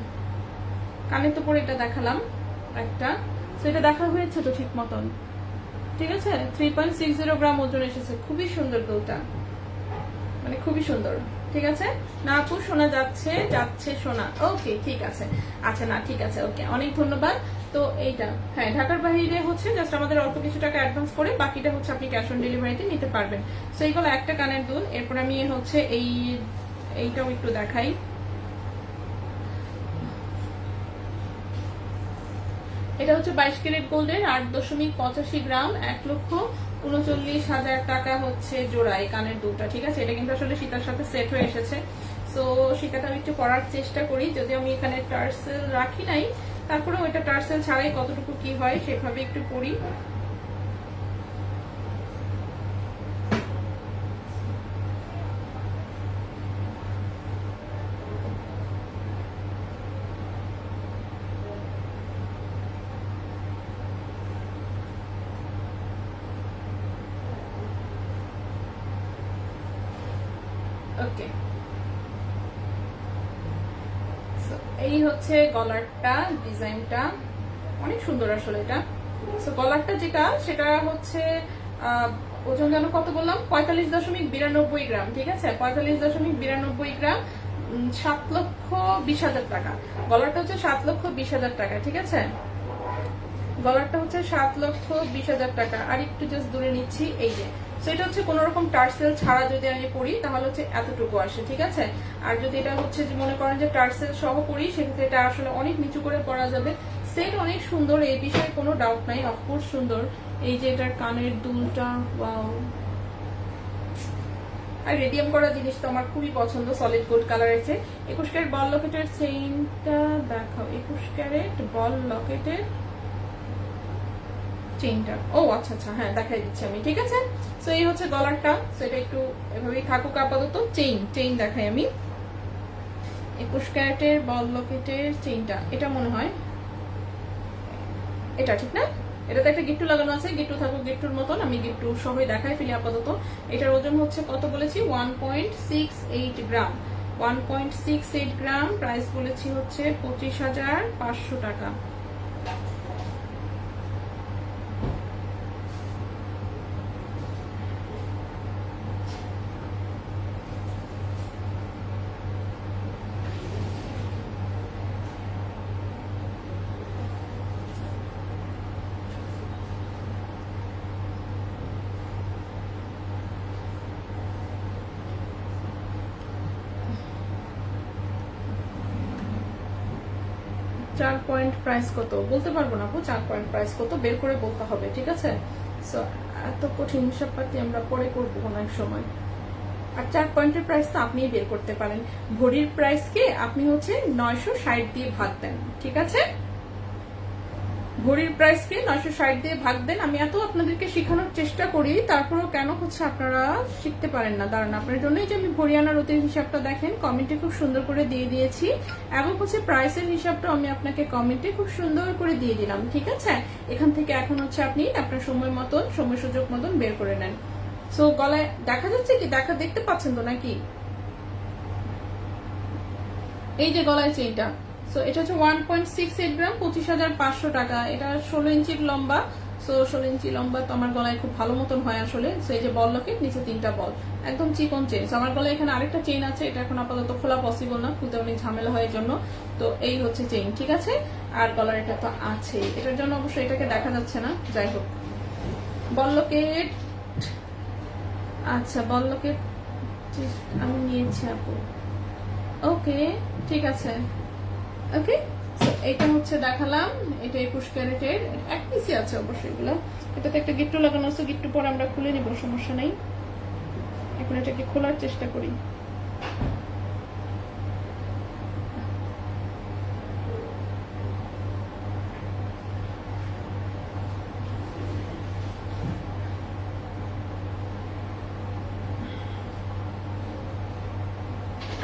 [SPEAKER 1] কানে তো পরে এটা দেখালাম একটা। তো এটা দেখা হয়েছে তো ঠিক মতন, ঠিক আছে? 3.60 গ্রাম ওজন এসেছে। খুবই সুন্দর দুলটা, মানে খুবই সুন্দর, ঠিক আছে? না আপু শোনা যাচ্ছে, যাচ্ছে শোনা। ওকে ঠিক আছে, আচ্ছা না ঠিক আছে, ওকে অনেক ধন্যবাদ। তো এইটা হ্যাঁ, ঢাকার বাইরে হচ্ছে জাস্ট আমাদের অল্প কিছু টাকা অ্যাডভান্স করে বাকিটা হচ্ছে আপনি ক্যাশ অন ডেলিভারিতে নিতে পারবেন। সো এইগুলো একটা কানের দুল। এরপর আমি হচ্ছে এইটাও একটু দেখাই। এটা হচ্ছে 22 ক্যারেট গোল্ডের 8.85 গ্রাম, 1,39,000 টাকা হচ্ছে জোড়া এই কানের দুলটা, ঠিক আছে? এটা কিন্তু আসলে সীতার সাথে সেট হয়ে এসেছে। সো সীতাটা আমি একটু পরার চেষ্টা করি, যদি আমি এখানে টার্সেল রাখি নাই, তারপরে ওইটা টার্সেল ছাড়াই কতটুকু কি হয় সেভাবে একটু পরি। ওকে, এই হচ্ছে গলারটা, ডিজাইনটা অনেক সুন্দর আসলে এটা। সো গলারটা যেটা সেটা হচ্ছে ওজন যেন কত বললাম, 45.92 গ্রাম, ঠিক আছে? 45.92 গ্রাম, 7,20,000 টাকা। গলারটা হচ্ছে 7,20,000 টাকা, ঠিক আছে? গলারটা হচ্ছে 7,20,000 টাকা। আর একটু জাস্ট দূরে নিচ্ছি, এই যে। সো এটা হচ্ছে কোন রকম টার্সেল ছাড়া যদি আমি পরি তাহলে হচ্ছে এতটুকু আসে, ঠিক আছে? আর যদি এটা হচ্ছে মনে করেন যে টার্সেল সহ পরি, সেক্ষেত্রে এটা আসলে অনেক নিচু করে পরা যাবে। সেট অনেক সুন্দর, এই বিষয়ে কোনো ডাউট নাই, অফকোর্স সুন্দর। এই যে এটার কানের দুলটা, ওয়াও! আর রেডিয়াম করা জিনিস তো আমার খুবই পছন্দ, সলিড গোল্ড কালারের চেয়ে। 21 ক্যারেট বল লকেটের চেইনটা দেখাও। 21 ক্যারেট বল লকেটের চেইনটা, ও আচ্ছা আচ্ছা, হ্যাঁ দেখাই দিচ্ছি আমি, ঠিক আছে? সো এই হচ্ছে গলারটা। সো এটা একটু এভাবেই থাকুক আপাতত। চেইন দেখাই আমি। 21 ক্যারেটের বল লকেটের চেইনটা, এটা মনে হয় এটা, ঠিক না? এটাতে একটা গিট্টু লাগানো আছে, গিট্টু থাকুক গিট্টুর মতন, আমি গিট্টু সবই দেখাই ফেলি আপাতত। এটার ওজন হচ্ছে কত বলেছি? 1.68 গ্রাম। 1.68 গ্রাম। প্রাইস বলেছি হচ্ছে 25,500 টাকা। 4 পয়েন্ট প্রাইস কত বলতে পারবো না আপু, 4 পয়েন্ট প্রাইস কত বের করে বলতে হবে, ঠিক আছে? সো এত কঠিন হিসাবপাতি আমরা পরে করবো অনেক সময়। আর 4 পয়েন্টের প্রাইস তো আপনিই বের করতে পারেন। ভরির প্রাইসকে আপনি হচ্ছে 960 দিয়ে ভাগ দেন, ঠিক আছে? ঘড়ির প্রাইসকে 960 দিয়ে ভাগ দেন। আমি এত আপনাদেরকে শেখানোর চেষ্টা করি, তারপরেও কেন হচ্ছে আপনারা শিখতে পারেন না? দাঁড়ান, আপনার জন্যই যে আমি ঘড়ি আনার অতির হিসাবটা দেখেন কমেন্টে খুব সুন্দর করে দিয়ে দিয়েছি, এবং হচ্ছে প্রাইসের হিসাবটা আমি আপনাকে কমেন্টে খুব সুন্দর করে দিয়ে দিলাম, ঠিক আছে? এখান থেকে এখন হচ্ছে আপনি আপনার সময় মতন, সময় সুযোগ মতন বের করে নেন। সো গলায় দেখা যাচ্ছে কি? দেখতে পাচ্ছেন তো নাকি? এই যে গলায় চেইনটা, সো এটা হচ্ছে 1.68 গ্রাম, 25,500 টাকা। এটা 16 ইঞ্চির লম্বা। সো 16 ইঞ্চি লম্বা তো আমার গলায় খুব ভালো মতন হয় আসলে। সো এই যে বল লকেট, নিচে 3টা বল, একদম চিকন চেইন। আমার গলায় এখানে আরেকটা চেইন আছে, এটা এখন আপাতত খোলা পসিবল না, খুলতে অনেক ঝামেলা হয় এর জন্য। তো এই হচ্ছে চেইন, ঠিক আছে? আর গলার এটা তো আছে, এটার জন্য অবশ্যই এটাকে দেখা যাচ্ছে না, যাই হোক। বল লকেট, আচ্ছা বল লকেট আমি নিয়েছি আপু, ওকে ঠিক আছে, ওকে। এটা হচ্ছে দেখালাম, এটা 21 ক্যারেটের, এক পিসি আছে অবশ্যই এগুলো। এটাতে একটা গিট্টু লাগানো আছে, গিট্টু পরে আমরা খুলে নিব, সমস্যা নেই। এখন এটাকে খোলার চেষ্টা করি।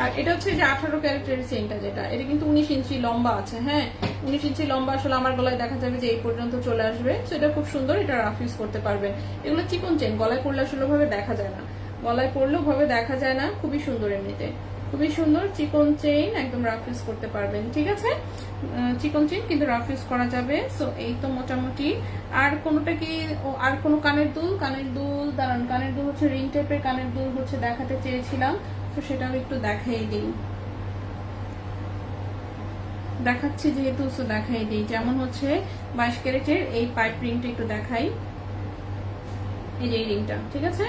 [SPEAKER 1] আর এটা হচ্ছে যে 18 ক্যারেটের চেইনটা, যেটা এটা কিন্তু 19 ইঞ্চি লম্বা আছে। হ্যাঁ, 19 ইঞ্চি লম্বা আসলে আমার গলায় দেখা যাবে যে এই পর্যন্ত চলে আসবে। সো এটা খুব সুন্দর, এটা রাফ ইউজ করতে পারবেন। এগুলো চিকন চেইন, গলায় পড়লে আসলে ভাবে দেখা যায় না, গলায় পড়লেও ভাবে দেখা যায় না। খুবই সুন্দর, এমনিতে খুবই সুন্দর চিকন চেইন, একদম রাফ ইউজ করতে পারবেন, ঠিক আছে? চিকন চেইন কিন্তু রাফ ইউজ করা যাবে। সো এই তো মোটামুটি। আর কোনোটা কি, আর কোনো কানের দুল? দাঁড়ান, কানের দুল হচ্ছে রিং টাইপের কানের দুল হচ্ছে দেখাতে চেয়েছিলাম, তো সেটাও একটু দেখাই দিই, দেখাচ্ছি যেহেতু, দেখাই দিই। যেমন হচ্ছে 22 ক্যারেটের এই পাইপ রিংটা একটু দেখাই। এই যে এই রিংটা, ঠিক আছে?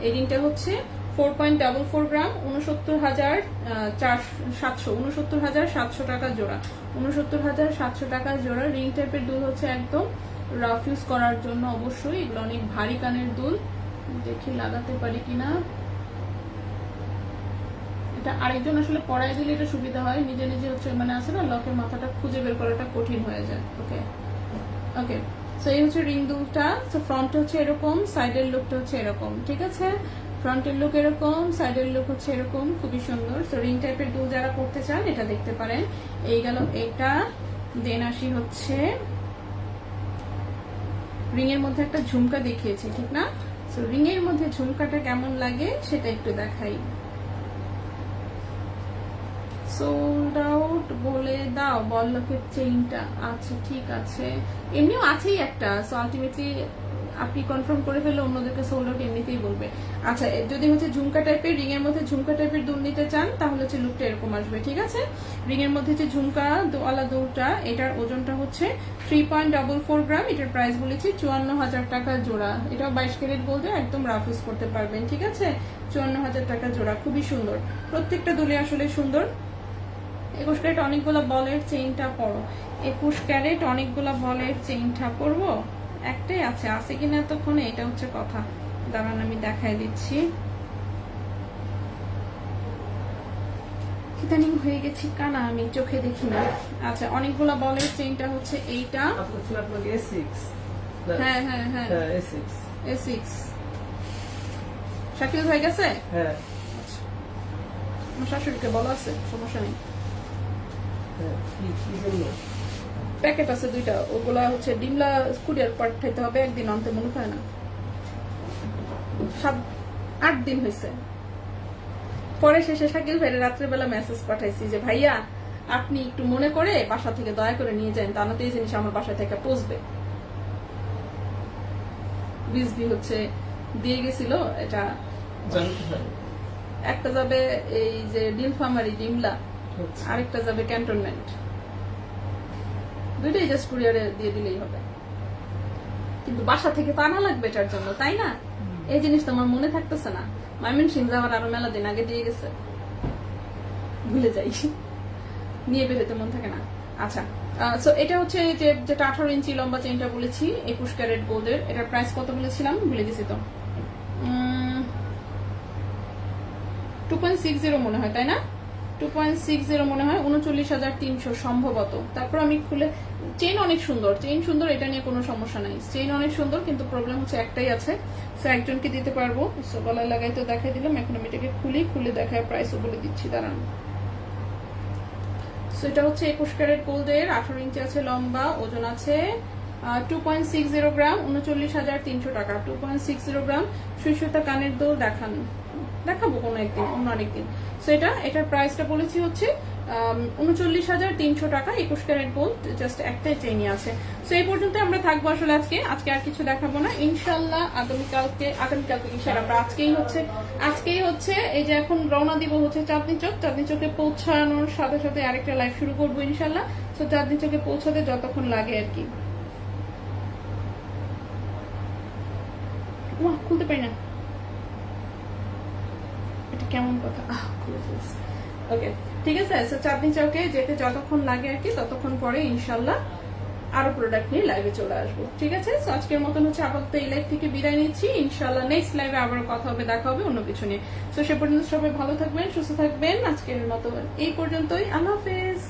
[SPEAKER 1] এই রিংটা হচ্ছে 4.44 গ্রাম, 69,700 টাকা জোড়া, 69,700 টাকা জোড়া। রিং টাইপের দুল হচ্ছে একদম রাফ ইউজ করার জন্য অবশ্যই। এগুলো অনেক ভারী কানের দুল, দেখি লাগাতে পারি কিনা। আরেকজন আসলে পড়াই দিলে এটা সুবিধা হয়, নিজে নিজে হচ্ছে মানে আছে না, লকের মাথাটা খুঁজে বের করাটা কঠিন হয়ে যায়। ওকে ওকে, সো এই হচ্ছে রিং দুলটা। সো ফ্রন্ট হচ্ছে এরকম, সাইডের লুকটা হচ্ছে এরকম, ঠিক আছে? ফ্রন্টের লুক এরকম, সাইডের লুক হচ্ছে এরকম, খুবই সুন্দর। সো রিং টাইপের দুল যারা করতে চান এটা দেখতে পারেন। এই গেল এটা। দেন আসি হচ্ছে রিং এর মধ্যে একটা ঝুমকা দেখিয়েছি, ঠিক না? সো রিং এর মধ্যে ঝুমকাটা কেমন লাগে সেটা একটু দেখাই। সোল্ড আউট বলে দাও বল লকেট চেইনটা, আচ্ছা ঠিক আছে। এমনিও আছেই একটা, সো আলটিমেটলি আপনি কনফার্ম করে ফেলে অন্যদেরকে সোল্ড আউট এমনিতেই বলবে। আচ্ছা, যদি হচ্ছে ঝুমকা টাইপের, রিং এর মধ্যে ঝুমকা টাইপের দুল নিতে চান তাহলে হচ্ছে লুকটা এরকম আসবে, ঠিক আছে? রিং এর মধ্যে যে ঝুমকা ওয়ালা দুলটা, এটার ওজনটা হচ্ছে 3.44 গ্রাম। এটার প্রাইস বলেছি 54,000 টাকা জোড়া। এটাও 22 ক্যারেট গোল্ডে, একদম রাফ ইউজ করতে পারবেন, ঠিক আছে? 54,000 টাকা জোড়া, খুবই সুন্দর। প্রত্যেকটা দুলে আসলে সুন্দর। 21 ক্যারেট অনেকগুলো বলের চেইনটা পরো। 21 ক্যারেট অনেকগুলো বলের চেইনটা পরবো, একটাই আছে কিনা এতক্ষণে, এটা হচ্ছে কথা। দাঁড়ান আমি দেখাই দিচ্ছি। ইদানিং হয়ে গেছি কানা, আমি চোখে দেখি না। আচ্ছা, অনেকগুলো বলের চেইনটা হচ্ছে এইটা। হ্যাঁ হ্যাঁ হ্যাঁ, A6 শাকিল হয়ে গেছে।
[SPEAKER 2] হ্যাঁ,
[SPEAKER 1] আমার শাশুড়িকে বলা আছে, সমস্যা নেই।
[SPEAKER 2] কি বললো?
[SPEAKER 1] প্যাকেট আছে 2টা, ওগুলা হচ্ছে ডিমলা কুরিয়ার পাঠাইতে হবে, একদিন আনতে মনে হয় না, 7-8 দিন হয়েছে। পরে শেষে শাকিল ভাইয়ের রাত্রেবেলা মেসেজ পাঠাইছি যে ভাইয়া আপনি একটু মনে করে বাসা থেকে দয়া করে নিয়ে যান, তা না তো এই জিনিস আমার বাসা থেকে পৌঁছবে। বিজবি হচ্ছে দিয়ে গেছিল। এটা একটা যাবে এই যে ডিলফামারি ডিমলা, আরেকটা যাবে ক্যান্টনমেন্ট। 2টাই জাস্ট কুরিয়ারে দিয়ে দিলেই হবে, কিন্তু বাসা থেকে তো আনা লাগবে এটার জন্য, তাই না? এই জিনিস তো আমার মনে থাকতেছে না। ময়মনসিং যাওয়ার আরো মেলা দিন আগে দিয়ে গেছে, ভুলে যাই, নিয়ে বেরোতে মন থাকে না। আচ্ছা, সো এটা হচ্ছে যেটা 18 ইঞ্চি লম্বা চেইনটা বলেছি, 21 ক্যারেট গোল্ডের। এটার প্রাইস কত বলেছিলাম ভুলে গেছি তো, 2.60 মনে হয়, তাই না? 2.60 মনে হয়, 39,300 সম্ভবত। তারপর আমি খুলে, চেইন অনেক সুন্দর, চেইন সুন্দর, এটা নিয়ে কোনো সমস্যা নাই, চেইন অনেক সুন্দর, কিন্তু প্রবলেম হচ্ছে একটাই আছে, সো একজনকে দিতে পারবো, সো গলায় লাগাই তো দেখাই দিলাম, এখন আমি এটাকে খুলে দেখায় প্রাইসও বলে দিচ্ছি, দাঁড়ান। সো এটা হচ্ছে 21 ক্যারেট গোল্ডের, 18 ইঞ্চি আছে লম্বা, ওজন আছে 2.60 গ্রাম, 39,300 টাকা। 2.60 গ্রাম। সুতা কানের দোল দেখাবো কোনো একদিন, অন্য আরেকদিন। সো এটার প্রাইসটা বলেছি হচ্ছে 39,300 টাকা, 21 ক্যারেট গোল্ড, জাস্ট একটাই চেইনই আছে। সো এই পর্যন্ত আমরা থাকবো আসলে আজকে আর কিছু দেখাবো না ইনশাল্লাহ। আগামীকালকে কি স্যার, আমরা আজকেই হচ্ছে এই যে এখন রওনা দিব হচ্ছে চাঁদনি চকে পৌঁছানোর সাথে সাথে আরেকটা লাইভ শুরু করবো ইনশাল্লাহ। সো চাঁদনি চকে পৌঁছাতে যতক্ষণ লাগে আর কি। খুলতে পারি না, এটা কেমন কথা, খুলে ফেলছি। ওকে, ঠিক আছে। সো চাঁদনি চকে যেতে যতক্ষণ লাগে আর কি, ততক্ষণ পরে ইনশাল্লাহ আরো প্রোডাক্ট নিয়ে লাইভে চলে আসবো, ঠিক আছে। সো আজকের মতন হচ্ছে আপাতত এই লাইভ থেকে বিদায় নিচ্ছি, ইনশাল্লাহ নেক্সট লাইভে আবার কথা হবে, দেখা হবে অন্য কিছু নিয়ে। সো সে পর্যন্ত সবাই ভালো থাকবেন, সুস্থ থাকবেন। আজকের মতো এই পর্যন্তই, আল্লাহ হাফেজ।